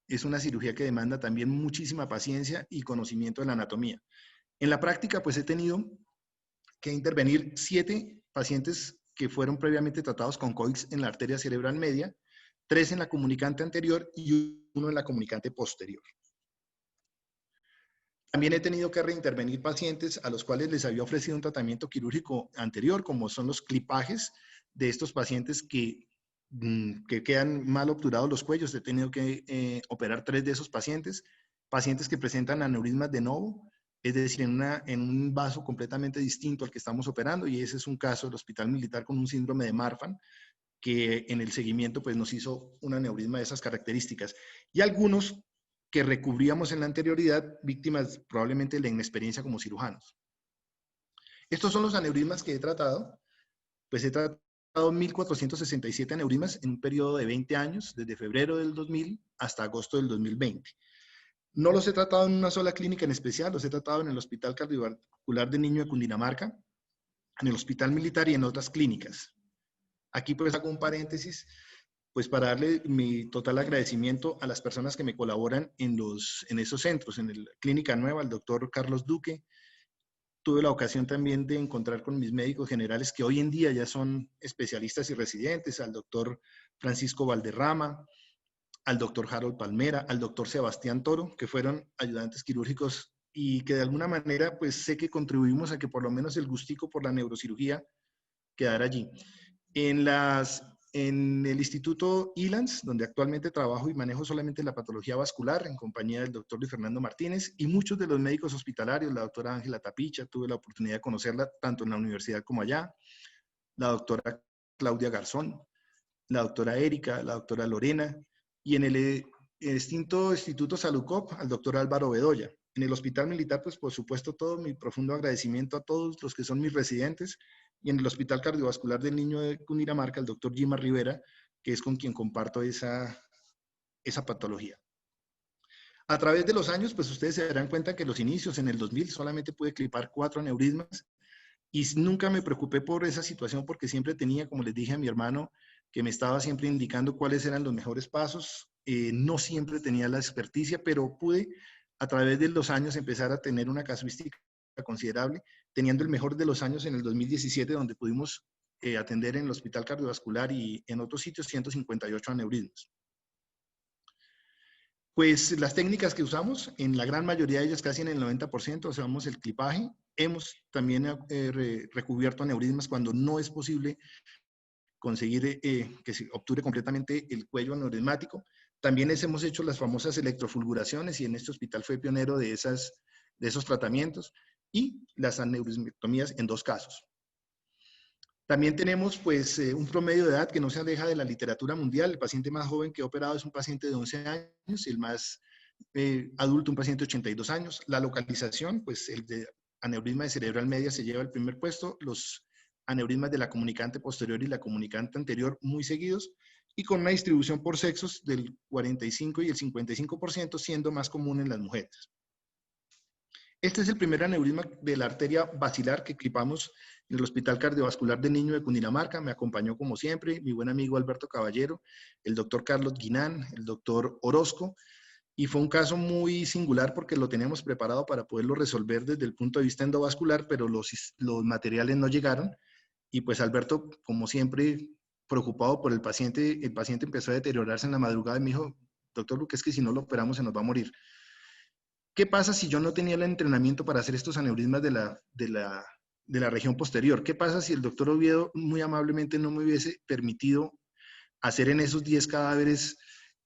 Es una cirugía que demanda también muchísima paciencia y conocimiento de la anatomía. En la práctica, pues he tenido que intervenir 7 pacientes que fueron previamente tratados con coils en la arteria cerebral media, 3 en la comunicante anterior y 1 en la comunicante posterior. También he tenido que reintervenir pacientes a los cuales les había ofrecido un tratamiento quirúrgico anterior, como son los clipajes de estos pacientes que quedan mal obturados los cuellos. He tenido que operar 3 de esos pacientes, pacientes que presentan aneurismas de novo, es decir, en un vaso completamente distinto al que estamos operando, y ese es un caso del Hospital Militar con un síndrome de Marfan, que en el seguimiento pues, nos hizo un aneurisma de esas características. Y algunos que recubríamos en la anterioridad, víctimas probablemente de la inexperiencia como cirujanos. Estos son los aneurismas que he tratado. Pues he tratado 1.467 aneurismas en un periodo de 20 años, desde febrero del 2000 hasta agosto del 2020. No los he tratado en una sola clínica en especial, los he tratado en el Hospital Cardiovascular del Niño de Cundinamarca, en el Hospital Militar y en otras clínicas. Aquí pues hago un paréntesis, pues para darle mi total agradecimiento a las personas que me colaboran en esos centros, en la Clínica Nueva, al doctor Carlos Duque. Tuve la ocasión también de encontrar con mis médicos generales que hoy en día ya son especialistas y residentes, al doctor Francisco Valderrama, al doctor Harold Palmera, al doctor Sebastián Toro, que fueron ayudantes quirúrgicos y que de alguna manera pues sé que contribuimos a que por lo menos el gustico por la neurocirugía quedara allí. En el Instituto ILANS, donde actualmente trabajo y manejo solamente la patología vascular, en compañía del doctor Luis Fernando Martínez y muchos de los médicos hospitalarios, la doctora Ángela Tapicha, tuve la oportunidad de conocerla tanto en la universidad como allá, la doctora Claudia Garzón, la doctora Erika, la doctora Lorena, y en el extinto Instituto Saludcop, al doctor Álvaro Bedoya. En el Hospital Militar, pues por supuesto todo mi profundo agradecimiento a todos los que son mis residentes, y en el Hospital Cardiovascular del Niño de Cundinamarca, el doctor Gima Rivera, que es con quien comparto esa esa patología. A través de los años, pues ustedes se darán cuenta que los inicios en el 2000 solamente pude clipar 4 aneurismas y nunca me preocupé por esa situación porque siempre tenía, como les dije a mi hermano, que me estaba siempre indicando cuáles eran los mejores pasos. No siempre tenía la experticia, pero pude a través de los años empezar a tener una casuística considerable, teniendo el mejor de los años en el 2017, donde pudimos atender en el Hospital Cardiovascular y en otros sitios 158 aneurismas. Pues las técnicas que usamos, en la gran mayoría de ellas, casi en el 90%, usamos el clipaje. Hemos también recubierto aneurismas cuando no es posible conseguir que se obture completamente el cuello aneurismático. También hemos hecho las famosas electrofulguraciones y en este hospital fue pionero de esos tratamientos y las aneurismectomías en 2 casos. También tenemos pues un promedio de edad que no se aleja de la literatura mundial. El paciente más joven que he operado es un paciente de 11 años y el más adulto un paciente de 82 años. La localización, pues el de aneurisma de cerebral media se lleva el primer puesto, los aneurismas de la comunicante posterior y la comunicante anterior muy seguidos y con una distribución por sexos del 45 y el 55%, siendo más común en las mujeres. Este es el primer aneurisma de la arteria basilar que clipamos en el Hospital Cardiovascular del Niño de Cundinamarca. Me acompañó como siempre mi buen amigo Alberto Caballero, el doctor Carlos Guinán, el doctor Orozco, y fue un caso muy singular porque lo teníamos preparado para poderlo resolver desde el punto de vista endovascular, pero los materiales no llegaron y pues Alberto, como siempre, preocupado por el paciente empezó a deteriorarse en la madrugada y me dijo, doctor Luque, es que si no lo operamos se nos va a morir. ¿Qué pasa si yo no tenía el entrenamiento para hacer estos aneurismas de la región posterior? ¿Qué pasa si el doctor Oviedo muy amablemente no me hubiese permitido hacer en esos 10 cadáveres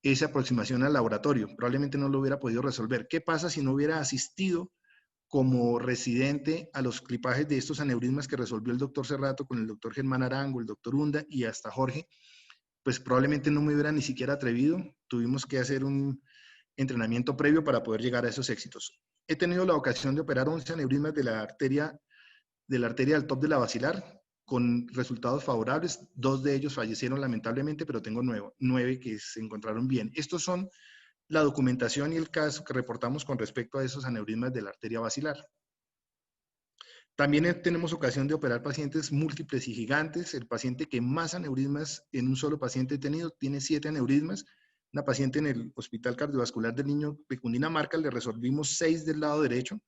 esa aproximación al laboratorio? Probablemente no lo hubiera podido resolver. ¿Qué pasa si no hubiera asistido como residente a los clipajes de estos aneurismas que resolvió el doctor Cerrato con el doctor Germán Arango, el doctor Hunda y hasta Jorge? Pues probablemente no me hubiera ni siquiera atrevido. Tuvimos que hacer un entrenamiento previo para poder llegar a esos éxitos. He tenido la ocasión de operar 11 aneurismas de la arteria del top de la basilar con resultados favorables. 2 de ellos fallecieron lamentablemente, pero tengo 9 que se encontraron bien. Estos son la documentación y el caso que reportamos con respecto a esos aneurismas de la arteria basilar. También tenemos ocasión de operar pacientes múltiples y gigantes. El paciente que más aneurismas en un solo paciente he tenido tiene 7 aneurismas. Una paciente en el Hospital Cardiovascular del Niño de Cundinamarca, le resolvimos 6 del lado derecho,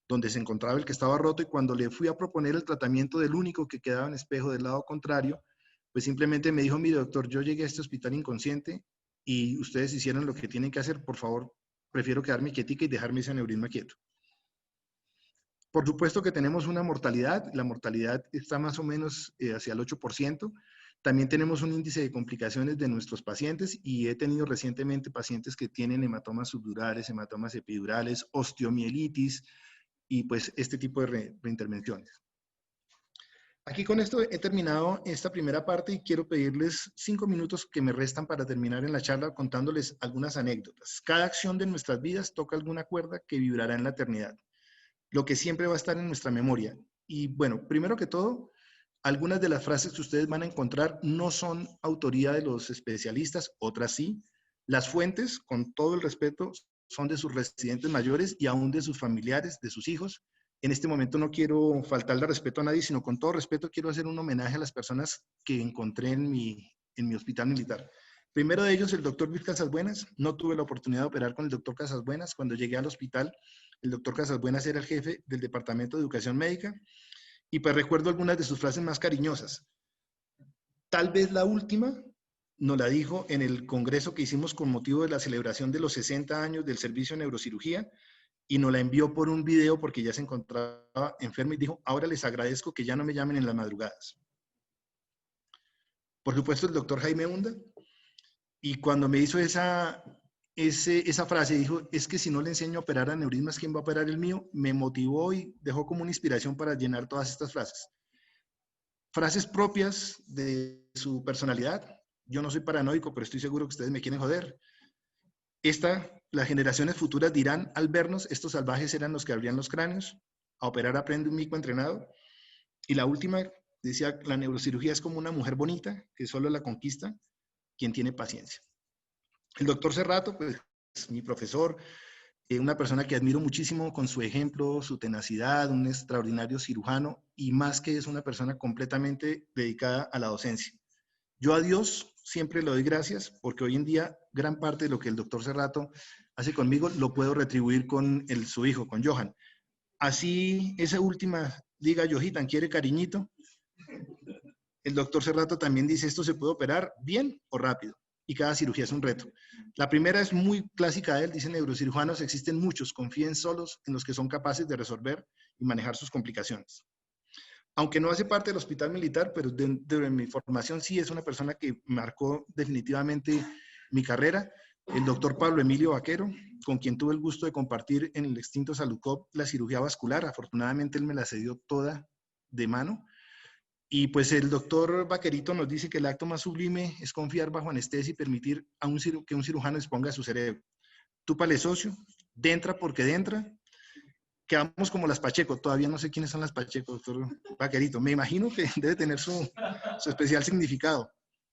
donde se encontraba el que estaba roto, y cuando le fui a proponer el tratamiento del único que quedaba en espejo del lado contrario, pues simplemente me dijo, mire doctor, yo llegué a este hospital inconsciente y ustedes hicieron lo que tienen que hacer, por favor, prefiero quedarme quietica y dejarme ese aneurisma quieto. Por supuesto que tenemos una mortalidad, la mortalidad está más o menos hacia el 8%. También tenemos un índice de complicaciones de nuestros pacientes y he tenido recientemente pacientes que tienen hematomas subdurales, hematomas epidurales, osteomielitis y pues este tipo de reintervenciones. Aquí con esto he terminado esta primera parte y quiero pedirles 5 minutos que me restan para terminar en la charla contándoles algunas anécdotas. Cada acción de nuestras vidas toca alguna cuerda que vibrará en la eternidad, lo que siempre va a estar en nuestra memoria. Y bueno, primero que todo, algunas de las frases que ustedes van a encontrar no son autoría de los especialistas, otras sí. Las fuentes, con todo el respeto, son de sus residentes mayores y aún de sus familiares, de sus hijos. En este momento no quiero faltarle respeto a nadie, sino con todo respeto quiero hacer un homenaje a las personas que encontré en mi hospital militar. Primero de ellos, el doctor Luis Casasbuenas. No tuve la oportunidad de operar con el doctor Casasbuenas. Cuando llegué al hospital, el doctor Casasbuenas era el jefe del Departamento de Educación Médica. Y pues recuerdo algunas de sus frases más cariñosas. Tal vez la última nos la dijo en el congreso que hicimos con motivo de la celebración de los 60 años del servicio de neurocirugía y nos la envió por un video porque ya se encontraba enferma y dijo, ahora les agradezco que ya no me llamen en las madrugadas. Por supuesto, el doctor Jaime Hunda, y cuando me hizo esa frase, dijo, es que si no le enseño a operar aneurismas, ¿quién va a operar el mío? Me motivó y dejó como una inspiración para llenar todas estas frases. Frases propias de su personalidad. Yo no soy paranoico, pero estoy seguro que ustedes me quieren joder. Las generaciones futuras dirán, al vernos, estos salvajes eran los que abrían los cráneos. A operar aprende un mico entrenado. Y la última, decía, la neurocirugía es como una mujer bonita, que solo la conquista quien tiene paciencia. El doctor Cerrato, pues, mi profesor, una persona que admiro muchísimo con su ejemplo, su tenacidad, un extraordinario cirujano y más que es una persona completamente dedicada a la docencia. Yo a Dios siempre le doy gracias porque hoy en día gran parte de lo que el doctor Cerrato hace conmigo lo puedo retribuir con su hijo, con Johan. Así, esa última, diga, Johitan, ¿quiere cariñito? El doctor Cerrato también dice, esto se puede operar bien o rápido y cada cirugía es un reto. La primera es muy clásica de él, dice neurocirujanos, existen muchos, confíen solos en los que son capaces de resolver y manejar sus complicaciones. Aunque no hace parte del hospital militar, pero dentro de mi formación sí es una persona que marcó definitivamente mi carrera. El doctor Pablo Emilio Vaquero, con quien tuve el gusto de compartir en el extinto Saludcop la cirugía vascular. Afortunadamente él me la cedió toda de mano. Y pues el doctor Vaquerito nos dice que el acto más sublime es confiar bajo anestesia y permitir a que un cirujano exponga su cerebro. Túpale socio, dentra porque dentra. Quedamos como las Pacheco, todavía no sé quiénes son las Pacheco, doctor Vaquerito. Me imagino que debe tener su especial significado.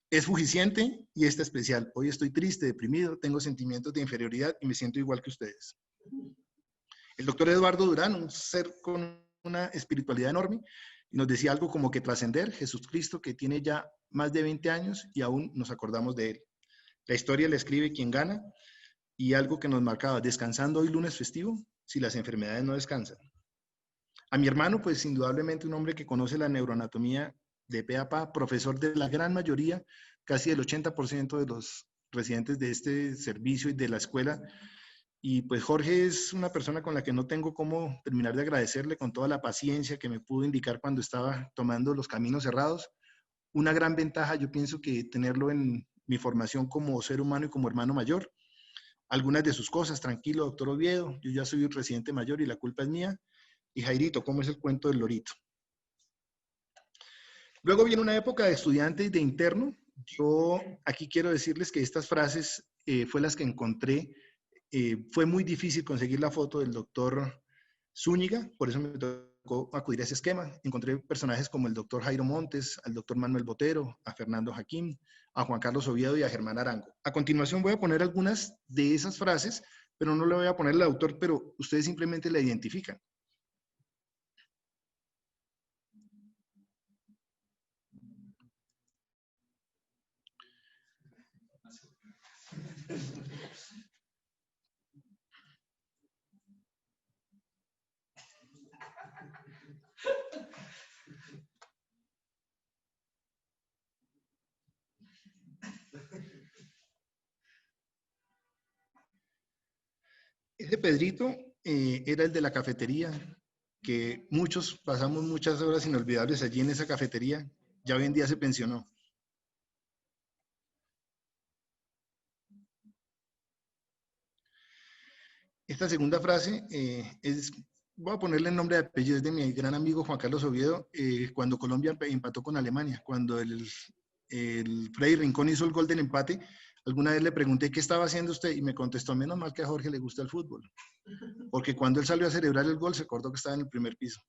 Es fugiciente y está especial. Hoy estoy triste, deprimido, tengo sentimientos de inferioridad y me siento igual que ustedes. El doctor Eduardo Durán, un ser con una espiritualidad enorme, nos decía algo como que trascender, Jesucristo, que tiene ya más de 20 años y aún nos acordamos de él. La historia la escribe quien gana y algo que nos marcaba, descansando hoy lunes festivo, si las enfermedades no descansan. A mi hermano, pues indudablemente un hombre que conoce la neuroanatomía de pe a pa, profesor de la gran mayoría, casi el 80% de los residentes de este servicio y de la escuela. Y pues Jorge es una persona con la que no tengo cómo terminar de agradecerle con toda la paciencia que me pudo indicar cuando estaba tomando los caminos cerrados. Una gran ventaja, yo pienso que tenerlo en mi formación como ser humano y como hermano mayor. Algunas de sus cosas, tranquilo, doctor Oviedo, yo ya soy un residente mayor y la culpa es mía. Y Jairito, ¿cómo es el cuento del lorito? Luego viene una época de estudiante y de interno. Yo aquí quiero decirles que estas frases fue las que encontré. Fue muy difícil conseguir la foto del doctor Zúñiga, por eso me tocó acudir a ese esquema. Encontré personajes como el doctor Jairo Montes, al doctor Manuel Botero, a Fernando Jaquín, a Juan Carlos Oviedo y a Germán Arango. A continuación voy a poner algunas de esas frases, pero no le voy a poner el autor, pero ustedes simplemente la identifican. Ese Pedrito era el de la cafetería, que muchos pasamos muchas horas inolvidables allí en esa cafetería. Ya hoy en día se pensionó. Esta segunda frase voy a ponerle el nombre de apellido, es de mi gran amigo Juan Carlos Oviedo, cuando Colombia empató con Alemania, cuando el Freddy Rincón hizo el gol del empate. Alguna vez le pregunté qué estaba haciendo usted y me contestó, menos mal que a Jorge le gusta el fútbol, porque cuando él salió a celebrar el gol se acordó que estaba en el primer piso.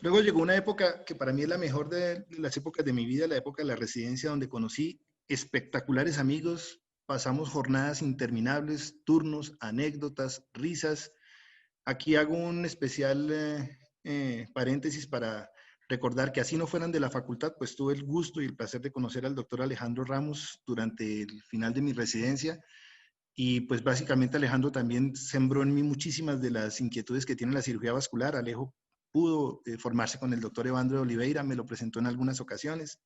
Luego llegó una época que para mí es la mejor de las épocas de mi vida, la época de la residencia, donde conocí espectaculares amigos, pasamos jornadas interminables, turnos, anécdotas, risas. Aquí hago un especial paréntesis para recordar que así no fueran de la facultad, pues tuve el gusto y el placer de conocer al doctor Alejandro Ramos durante el final de mi residencia. Y pues básicamente Alejandro también sembró en mí muchísimas de las inquietudes que tiene la cirugía vascular. Alejo pudo formarse con el doctor Evandro de Oliveira, me lo presentó en algunas ocasiones.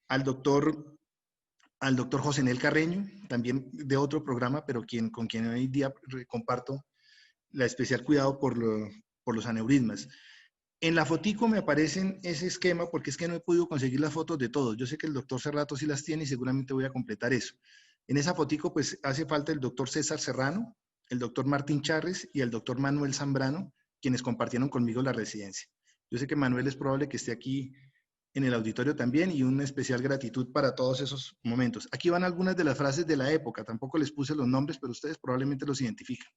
Al doctor José Nel Carreño, también de otro programa, pero con quien hoy día comparto la especial cuidado por los aneurismas. En la fotico me aparecen ese esquema porque es que no he podido conseguir las fotos de todos. Yo sé que el doctor Cerrato sí las tiene y seguramente voy a completar eso. En esa fotico pues hace falta el doctor César Serrano, el doctor Martín Charres y el doctor Manuel Zambrano, quienes compartieron conmigo la residencia. Yo sé que Manuel es probable que esté aquí en el auditorio también y una especial gratitud para todos esos momentos. Aquí van algunas de las frases de la época, tampoco les puse los nombres, pero ustedes probablemente los identifican.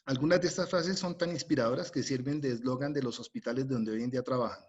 Algunas de estas frases son tan inspiradoras que sirven de eslogan de los hospitales donde hoy en día trabajan.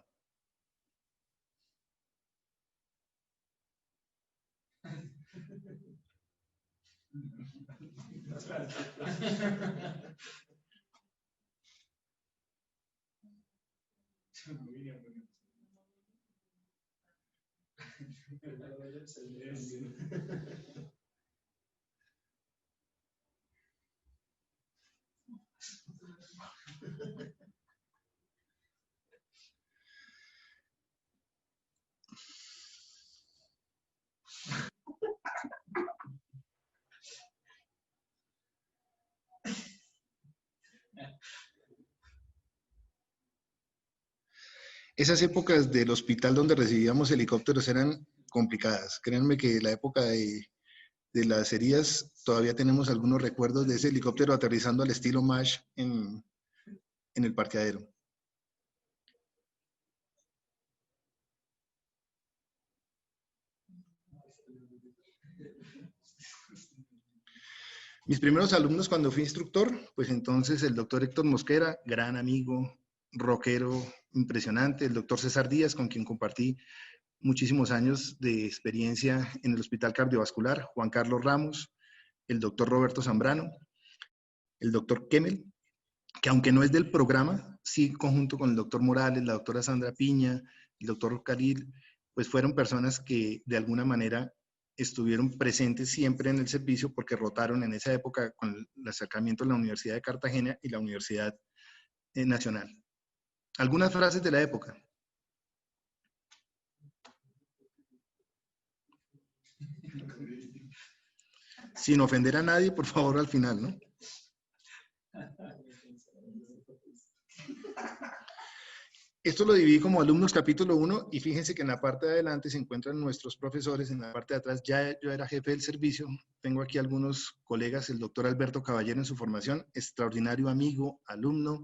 Esas épocas del hospital donde recibíamos helicópteros eran complicadas. Créanme que la época de las heridas todavía tenemos algunos recuerdos de ese helicóptero aterrizando al estilo MASH en el parqueadero. Mis primeros alumnos cuando fui instructor, pues entonces el doctor Héctor Mosquera, gran amigo, rockero, impresionante, el doctor César Díaz, con quien compartí muchísimos años de experiencia en el Hospital Cardiovascular, Juan Carlos Ramos, el doctor Roberto Zambrano, el doctor Kemmel, que aunque no es del programa, sí conjunto con el doctor Morales, la doctora Sandra Piña, el doctor Caril, pues fueron personas que de alguna manera estuvieron presentes siempre en el servicio porque rotaron en esa época con el acercamiento de la Universidad de Cartagena y la Universidad Nacional. Algunas frases de la época. Sin ofender a nadie, por favor, al final, ¿no? Esto lo dividí como alumnos capítulo 1 y fíjense que en la parte de adelante se encuentran nuestros profesores, en la parte de atrás ya yo era jefe del servicio, tengo aquí algunos colegas, el doctor Alberto Caballero en su formación, extraordinario amigo, alumno,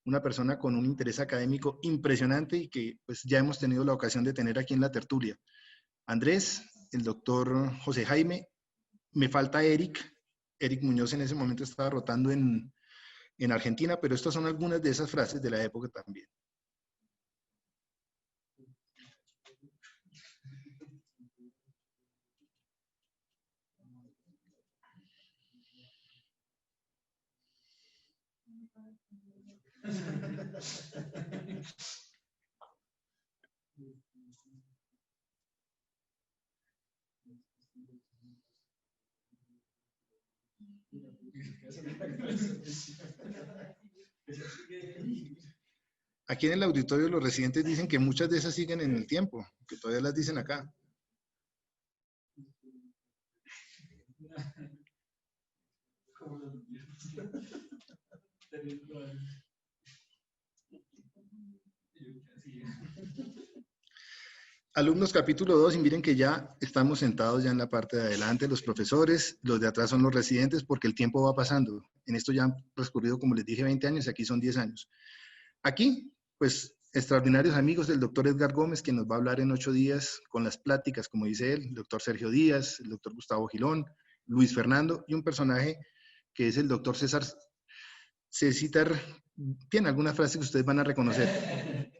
una persona con un interés académico impresionante y que pues ya hemos tenido la ocasión de tener aquí en la tertulia. Andrés, el doctor José Jaime, me falta Eric Muñoz en ese momento estaba rotando en Argentina, pero estas son algunas de esas frases de la época también. Aquí en el auditorio los residentes dicen que muchas de esas siguen en el tiempo, que todavía las dicen acá. Alumnos capítulo 2 y miren que ya estamos sentados ya en la parte de adelante, los profesores, los de atrás son los residentes porque el tiempo va pasando. En esto ya han transcurrido, como les dije, 20 años y aquí son 10 años. Aquí, pues, extraordinarios amigos del doctor Edgar Gómez, que nos va a hablar en 8 días con las pláticas, como dice él, el doctor Sergio Díaz, el doctor Gustavo Gilón, el Luis Fernando, y un personaje que es el doctor César Cecitar. Tiene algunas frases que ustedes van a reconocer.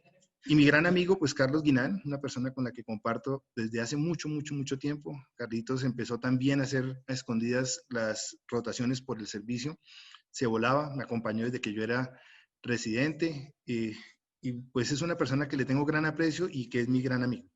Y mi gran amigo, pues Carlos Guinán, una persona con la que comparto desde hace mucho, mucho, mucho tiempo. Carlitos empezó también a hacer a escondidas las rotaciones por el servicio. Se volaba, me acompañó desde que yo era residente. Y pues es una persona que le tengo gran aprecio y que es mi gran amigo.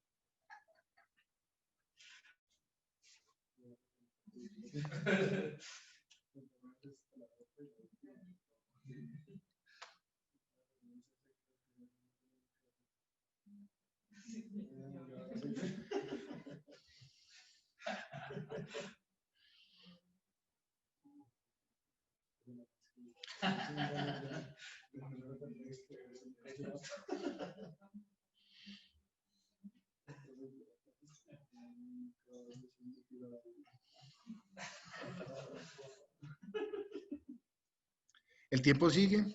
El tiempo sigue.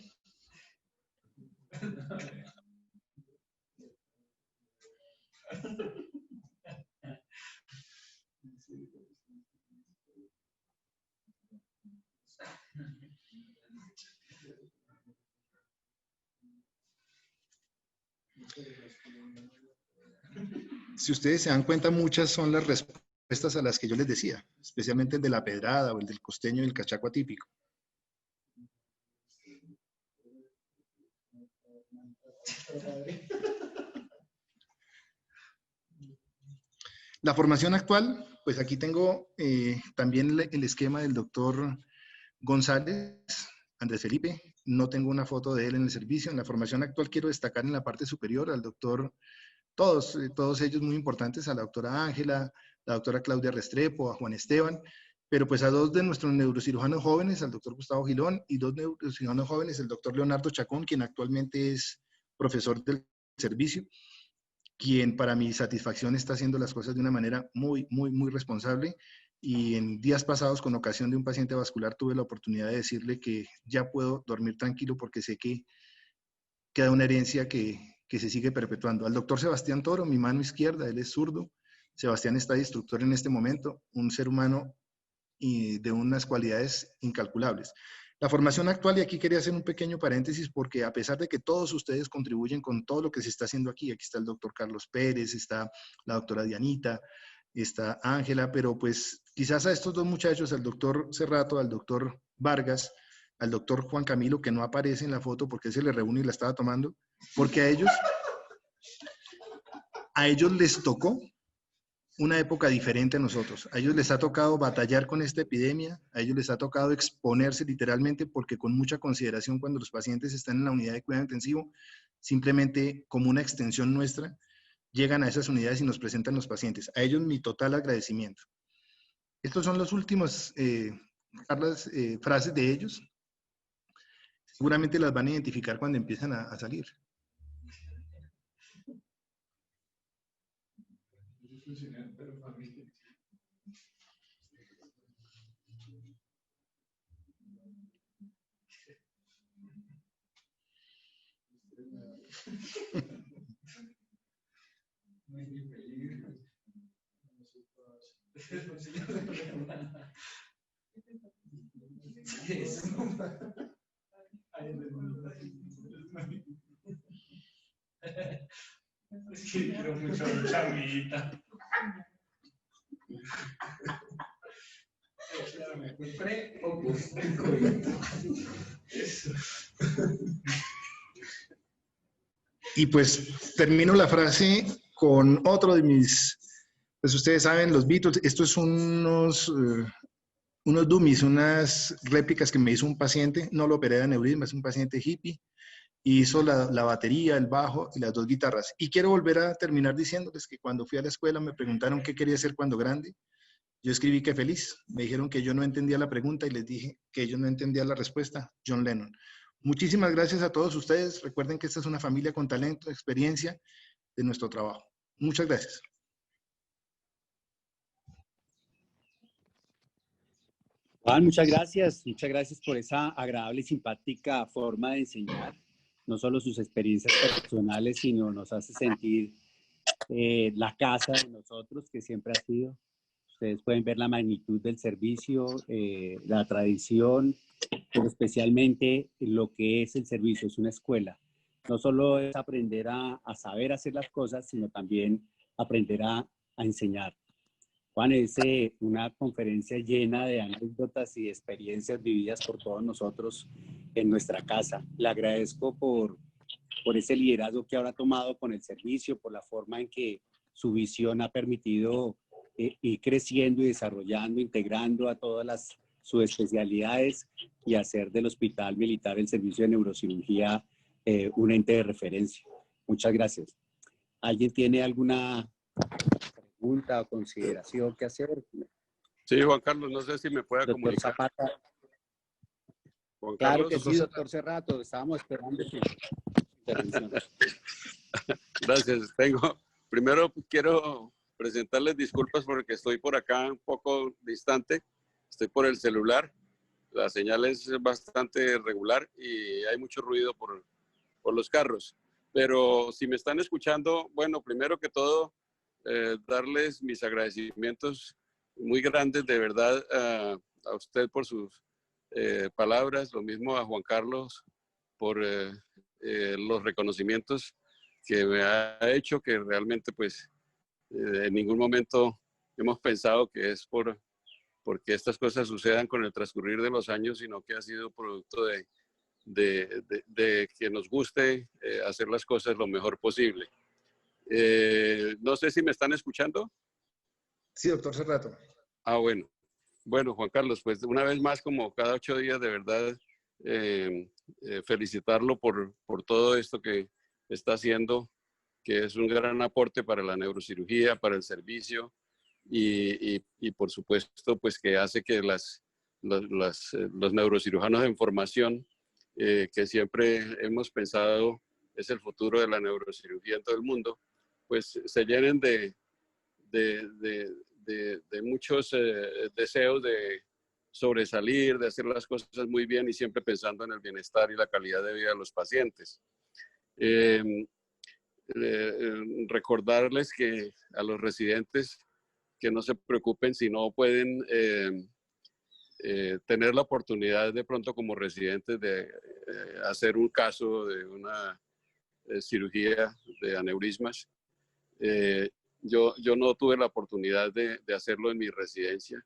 Si ustedes se dan cuenta, muchas son las respuestas a las que yo les decía, especialmente el de la pedrada o el del costeño y el cachaco atípico. La formación actual, pues aquí tengo también el esquema del doctor González, Andrés Felipe. No tengo una foto de él en el servicio. En la formación actual quiero destacar en la parte superior al doctor, todos ellos muy importantes, a la doctora Ángela, la doctora Claudia Restrepo, a Juan Esteban, pero pues a dos de nuestros neurocirujanos jóvenes, al doctor Gustavo Gilón, y dos neurocirujanos jóvenes, el doctor Leonardo Chacón, quien actualmente es profesor del servicio, quien para mi satisfacción está haciendo las cosas de una manera muy, muy, muy responsable. Y en días pasados, con ocasión de un paciente vascular, tuve la oportunidad de decirle que ya puedo dormir tranquilo porque sé que queda una herencia que se sigue perpetuando. Al doctor Sebastián Toro, mi mano izquierda, él es zurdo. Sebastián está de instructor en este momento, un ser humano y de unas cualidades incalculables. La formación actual, y aquí quería hacer un pequeño paréntesis, porque a pesar de que todos ustedes contribuyen con todo lo que se está haciendo aquí está el doctor Carlos Pérez, está la doctora Dianita, está Ángela, pero pues quizás a estos dos muchachos, al doctor Cerrato, al doctor Vargas, al doctor Juan Camilo, que no aparece en la foto porque él se le reúne y la estaba tomando, porque a ellos les tocó una época diferente a nosotros. A ellos les ha tocado batallar con esta epidemia, a ellos les ha tocado exponerse literalmente porque con mucha consideración cuando los pacientes están en la unidad de cuidado intensivo, simplemente como una extensión nuestra, llegan a esas unidades y nos presentan los pacientes. A ellos mi total agradecimiento. Estos son los últimos frases de ellos. Seguramente las van a identificar cuando empiezan a salir. Sí, quiero mucho a Chamita. Pre o post. Y pues termino la frase con otro de mis, pues ustedes saben, los Beatles. Esto es unos dummies, unas réplicas que me hizo un paciente, no lo operé de aneurisma, es un paciente hippie, y hizo la batería, el bajo y las dos guitarras. Y quiero volver a terminar diciéndoles que cuando fui a la escuela me preguntaron qué quería ser cuando grande. Yo escribí que feliz. Me dijeron que yo no entendía la pregunta y les dije que yo no entendía la respuesta. John Lennon. Muchísimas gracias a todos ustedes. Recuerden que esta es una familia con talento, experiencia de nuestro trabajo. Muchas gracias. Juan, muchas gracias por esa agradable y simpática forma de enseñar, no solo sus experiencias personales, sino nos hace sentir la casa de nosotros, que siempre ha sido. Ustedes pueden ver la magnitud del servicio, la tradición, pero especialmente lo que es el servicio, es una escuela. No solo es aprender a saber hacer las cosas, sino también aprender a enseñar. Juan, es una conferencia llena de anécdotas y experiencias vividas por todos nosotros en nuestra casa. Le agradezco por ese liderazgo que ahora ha tomado con el servicio, por la forma en que su visión ha permitido ir creciendo y desarrollando, integrando a todas las subespecialidades y hacer del Hospital Militar el servicio de neurocirugía un ente de referencia. Muchas gracias. ¿Alguien tiene alguna pregunta o consideración que hacer? Sí, Juan Carlos, no sé si me pueda Doctor comunicar. Zapata. Juan Claro Carlos. que sí, doctor Cerrato. Estábamos esperando su intervención. Gracias. Primero quiero presentarles disculpas porque estoy por acá un poco distante. Estoy por el celular. La señal es bastante regular y hay mucho ruido por los carros. Pero si me están escuchando, bueno, primero que todo, darles mis agradecimientos muy grandes, de verdad, a usted por sus palabras, lo mismo a Juan Carlos por los reconocimientos que me ha hecho, que realmente pues en ningún momento hemos pensado que es porque estas cosas sucedan con el transcurrir de los años, sino que ha sido producto de que nos guste hacer las cosas lo mejor posible. No sé si me están escuchando. Sí, doctor Cerrato. Ah, bueno. Bueno, Juan Carlos, pues una vez más, como cada 8 días, de verdad, felicitarlo por todo esto que está haciendo, que es un gran aporte para la neurocirugía, para el servicio y por supuesto, pues que hace que los neurocirujanos en formación, que siempre hemos pensado es el futuro de la neurocirugía en todo el mundo, pues se llenen de muchos deseos de sobresalir, de hacer las cosas muy bien y siempre pensando en el bienestar y la calidad de vida de los pacientes. Recordarles que a los residentes que no se preocupen si no pueden tener la oportunidad de pronto como residentes de hacer un caso de una cirugía de aneurismas. Yo no tuve la oportunidad de hacerlo en mi residencia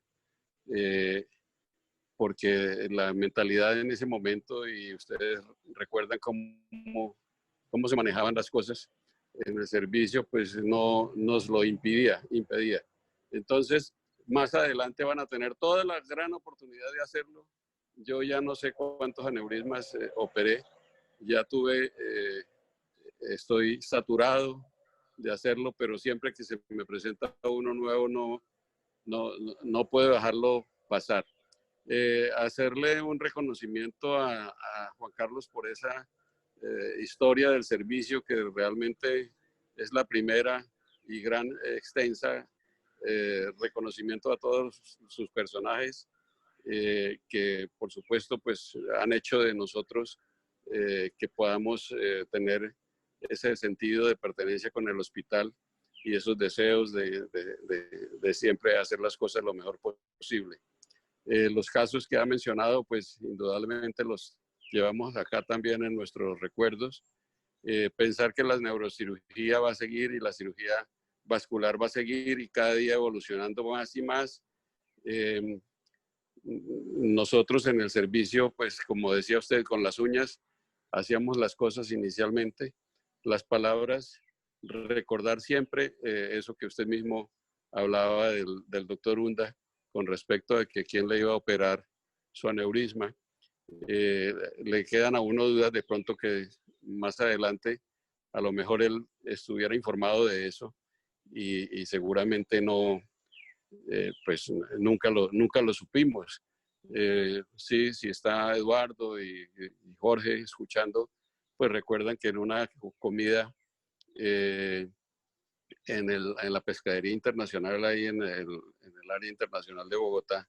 porque la mentalidad en ese momento, y ustedes recuerdan cómo se manejaban las cosas en el servicio, pues no nos lo impedía. Entonces, más adelante van a tener toda la gran oportunidad de hacerlo. Yo ya no sé cuántos aneurismas operé, ya estoy saturado de hacerlo, pero siempre que se me presenta uno nuevo no puedo dejarlo pasar. Hacerle un reconocimiento a Juan Carlos por esa historia del servicio que realmente es la primera y gran extensa reconocimiento a todos sus personajes que por supuesto pues han hecho de nosotros que podamos tener ese sentido de pertenencia con el hospital y esos deseos de siempre hacer las cosas lo mejor posible. Los casos que ha mencionado, pues indudablemente los llevamos acá también en nuestros recuerdos. Pensar que la neurocirugía va a seguir y la cirugía vascular va a seguir y cada día evolucionando más y más. Nosotros en el servicio, pues como decía usted, con las uñas hacíamos las cosas inicialmente. Las palabras, recordar siempre eso que usted mismo hablaba del doctor Unda con respecto a que quién le iba a operar su aneurisma. Le quedan a uno dudas de pronto que más adelante a lo mejor él estuviera informado de eso y seguramente no, pues nunca lo supimos. Sí, si está Eduardo y Jorge escuchando, pues recuerdan que en una comida en la pescadería internacional ahí en el área internacional de Bogotá,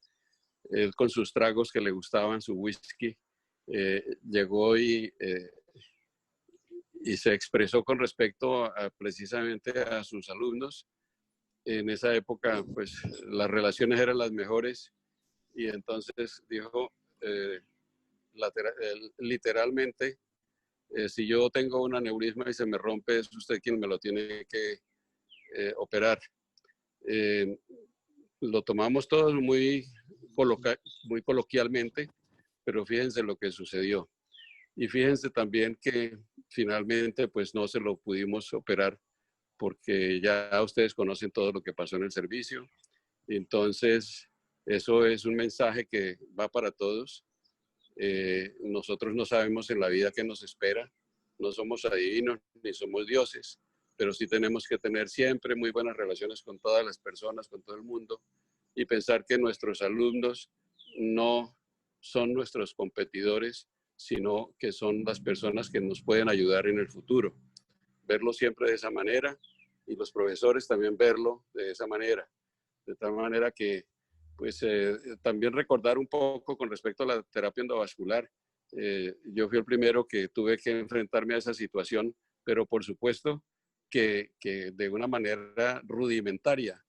él con sus tragos que le gustaban, su whisky, llegó y se expresó con respecto precisamente a sus alumnos En esa época, pues las relaciones eran las mejores y entonces dijo literalmente, si yo tengo un aneurisma y se me rompe, es usted quien me lo tiene que operar. Eh, lo tomamos todos muy coloquialmente, pero fíjense lo que sucedió. Y fíjense también que finalmente pues no se lo pudimos operar porque ya ustedes conocen todo lo que pasó en el servicio. Entonces, eso es un mensaje que va para todos. Nosotros no sabemos en la vida qué nos espera, no somos adivinos ni somos dioses, pero sí tenemos que tener siempre muy buenas relaciones con todas las personas, con todo el mundo, y pensar que nuestros alumnos no son nuestros competidores, sino que son las personas que nos pueden ayudar en el futuro. Verlo siempre de esa manera y los profesores también verlo de esa manera. De tal manera que, pues, también recordar un poco con respecto a la terapia endovascular. Yo fui el primero que tuve que enfrentarme a esa situación, pero por supuesto que de una manera rudimentaria,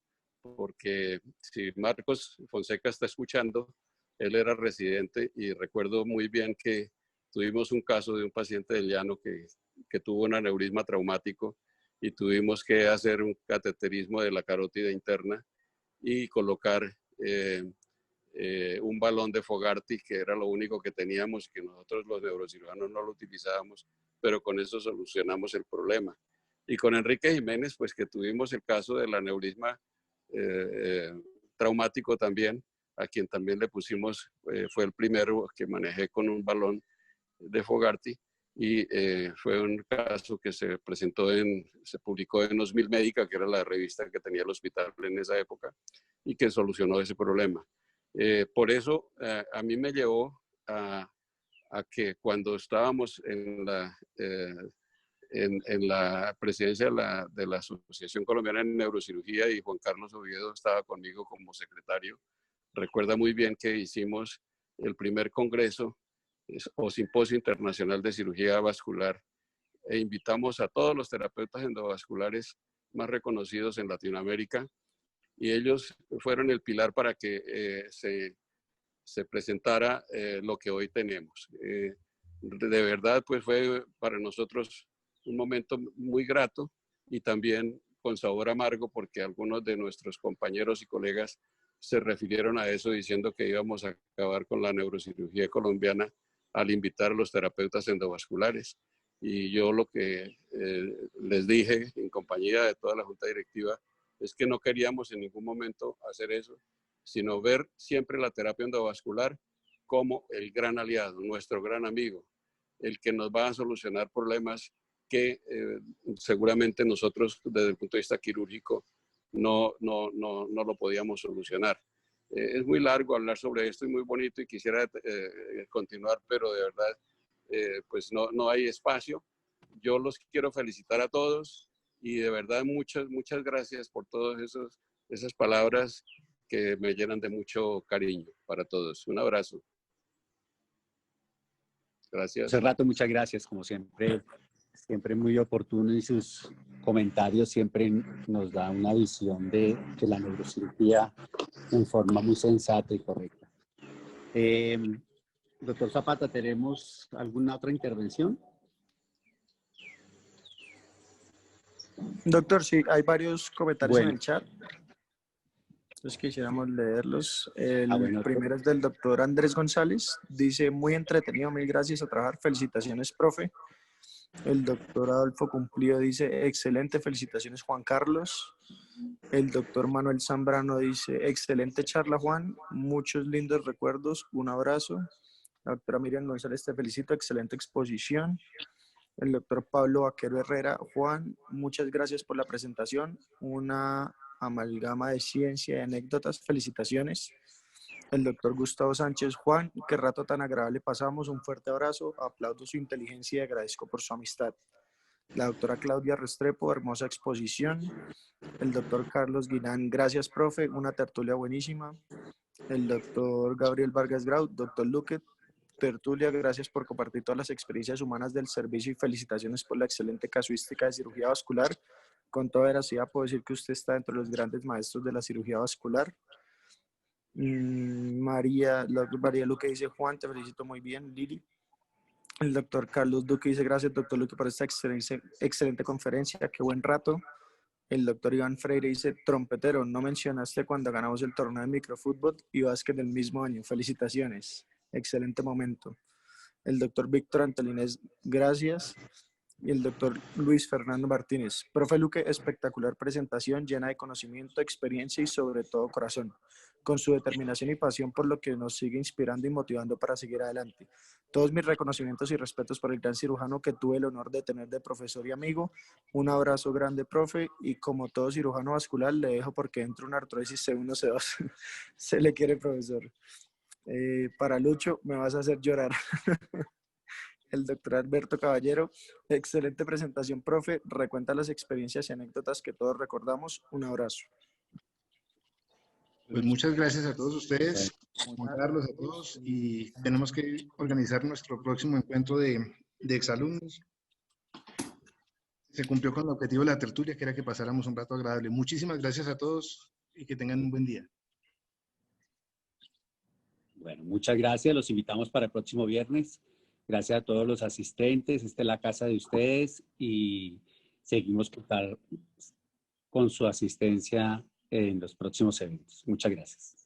porque si Marcos Fonseca está escuchando, él era residente y recuerdo muy bien que tuvimos un caso de un paciente del llano que tuvo un aneurisma traumático y tuvimos que hacer un cateterismo de la carótida interna y colocar un balón de Fogarty, que era lo único que teníamos, que nosotros los neurocirujanos no lo utilizábamos, pero con eso solucionamos el problema. Y con Enrique Jiménez, pues que tuvimos el caso del aneurisma traumático también, a quien también le pusimos, fue el primero que manejé con un balón de Fogarty, y fue un caso que se publicó en 2000 Médica, que era la revista que tenía el hospital en esa época, y que solucionó ese problema. Por eso a mí me llevó a que cuando estábamos en la presidencia de la Asociación Colombiana de Neurocirugía y Juan Carlos Oviedo estaba conmigo como secretario, recuerda muy bien que hicimos el primer congreso o Simposio Internacional de Cirugía Vascular e invitamos a todos los terapeutas endovasculares más reconocidos en Latinoamérica y ellos fueron el pilar para que se presentara lo que hoy tenemos. De verdad, pues fue para nosotros un momento muy grato y también con sabor amargo porque algunos de nuestros compañeros y colegas se refirieron a eso diciendo que íbamos a acabar con la neurocirugía colombiana al invitar a los terapeutas endovasculares. Y yo lo que les dije en compañía de toda la junta directiva es que no queríamos en ningún momento hacer eso, sino ver siempre la terapia endovascular como el gran aliado, nuestro gran amigo, el que nos va a solucionar problemas que seguramente nosotros desde el punto de vista quirúrgico no lo podíamos solucionar. Es muy largo hablar sobre esto y muy bonito y quisiera continuar, pero de verdad pues no hay espacio. Yo los quiero felicitar a todos y de verdad muchas gracias por todas esas palabras que me llenan de mucho cariño para todos. Un abrazo. Gracias. Hace rato, muchas gracias, como siempre, siempre muy oportuno y sus comentarios siempre nos da una visión de la neurocirugía en forma muy sensata y correcta. Doctor Zapata, ¿tenemos alguna otra intervención? Doctor, sí, hay varios comentarios Bueno. en el chat. Entonces quisiéramos leerlos. El bueno, primero es del doctor Andrés González. Dice, muy entretenido, mil gracias a trabajar. Felicitaciones, profe. El doctor Adolfo Cumplido dice, excelente, felicitaciones, Juan Carlos. El doctor Manuel Zambrano dice, excelente charla, Juan. Muchos lindos recuerdos. Un abrazo. La doctora Miriam González, te felicito. Excelente exposición. El doctor Pablo Vaquero Herrera, Juan, muchas gracias por la presentación. Una amalgama de ciencia y anécdotas. Felicitaciones. El doctor Gustavo Sánchez, Juan, qué rato tan agradable pasamos. Un fuerte abrazo. Aplaudo su inteligencia y agradezco por su amistad. La doctora Claudia Restrepo, hermosa exposición. El doctor Carlos Guinán, gracias, profe. Una tertulia buenísima. El doctor Gabriel Vargas Grau, doctor Luque, tertulia, gracias por compartir todas las experiencias humanas del servicio y felicitaciones por la excelente casuística de cirugía vascular. Con toda veracidad puedo decir que usted está entre los grandes maestros de la cirugía vascular. María Luque dice, Juan, te felicito muy bien. Lili. El doctor Carlos Duque dice, gracias, doctor Luque, por esta excelente conferencia. Qué buen rato. El doctor Iván Freire dice, trompetero, no mencionaste cuando ganamos el torneo de microfútbol y básquet del mismo año. Felicitaciones. Excelente momento. El doctor Víctor Antolínez, gracias. Y el doctor Luis Fernando Martínez. Profe Luque, espectacular presentación, llena de conocimiento, experiencia y sobre todo corazón. Con su determinación y pasión por lo que nos sigue inspirando y motivando para seguir adelante. Todos mis reconocimientos y respetos por el gran cirujano que tuve el honor de tener de profesor y amigo. Un abrazo grande, profe, y como todo cirujano vascular, le dejo porque entra una artrosis C1, C2. Se le quiere, profesor. Para Lucho, me vas a hacer llorar. El doctor Alberto Caballero, excelente presentación, profe. Recuenta las experiencias y anécdotas que todos recordamos. Un abrazo. Pues muchas gracias a todos ustedes, Juan Carlos, a todos, y tenemos que organizar nuestro próximo encuentro de exalumnos. Se cumplió con el objetivo de la tertulia, que era que pasáramos un rato agradable. Muchísimas gracias a todos y que tengan un buen día. Bueno, muchas gracias. Los invitamos para el próximo viernes. Gracias a todos los asistentes. Esta es la casa de ustedes y seguimos con su asistencia en los próximos eventos. Muchas gracias.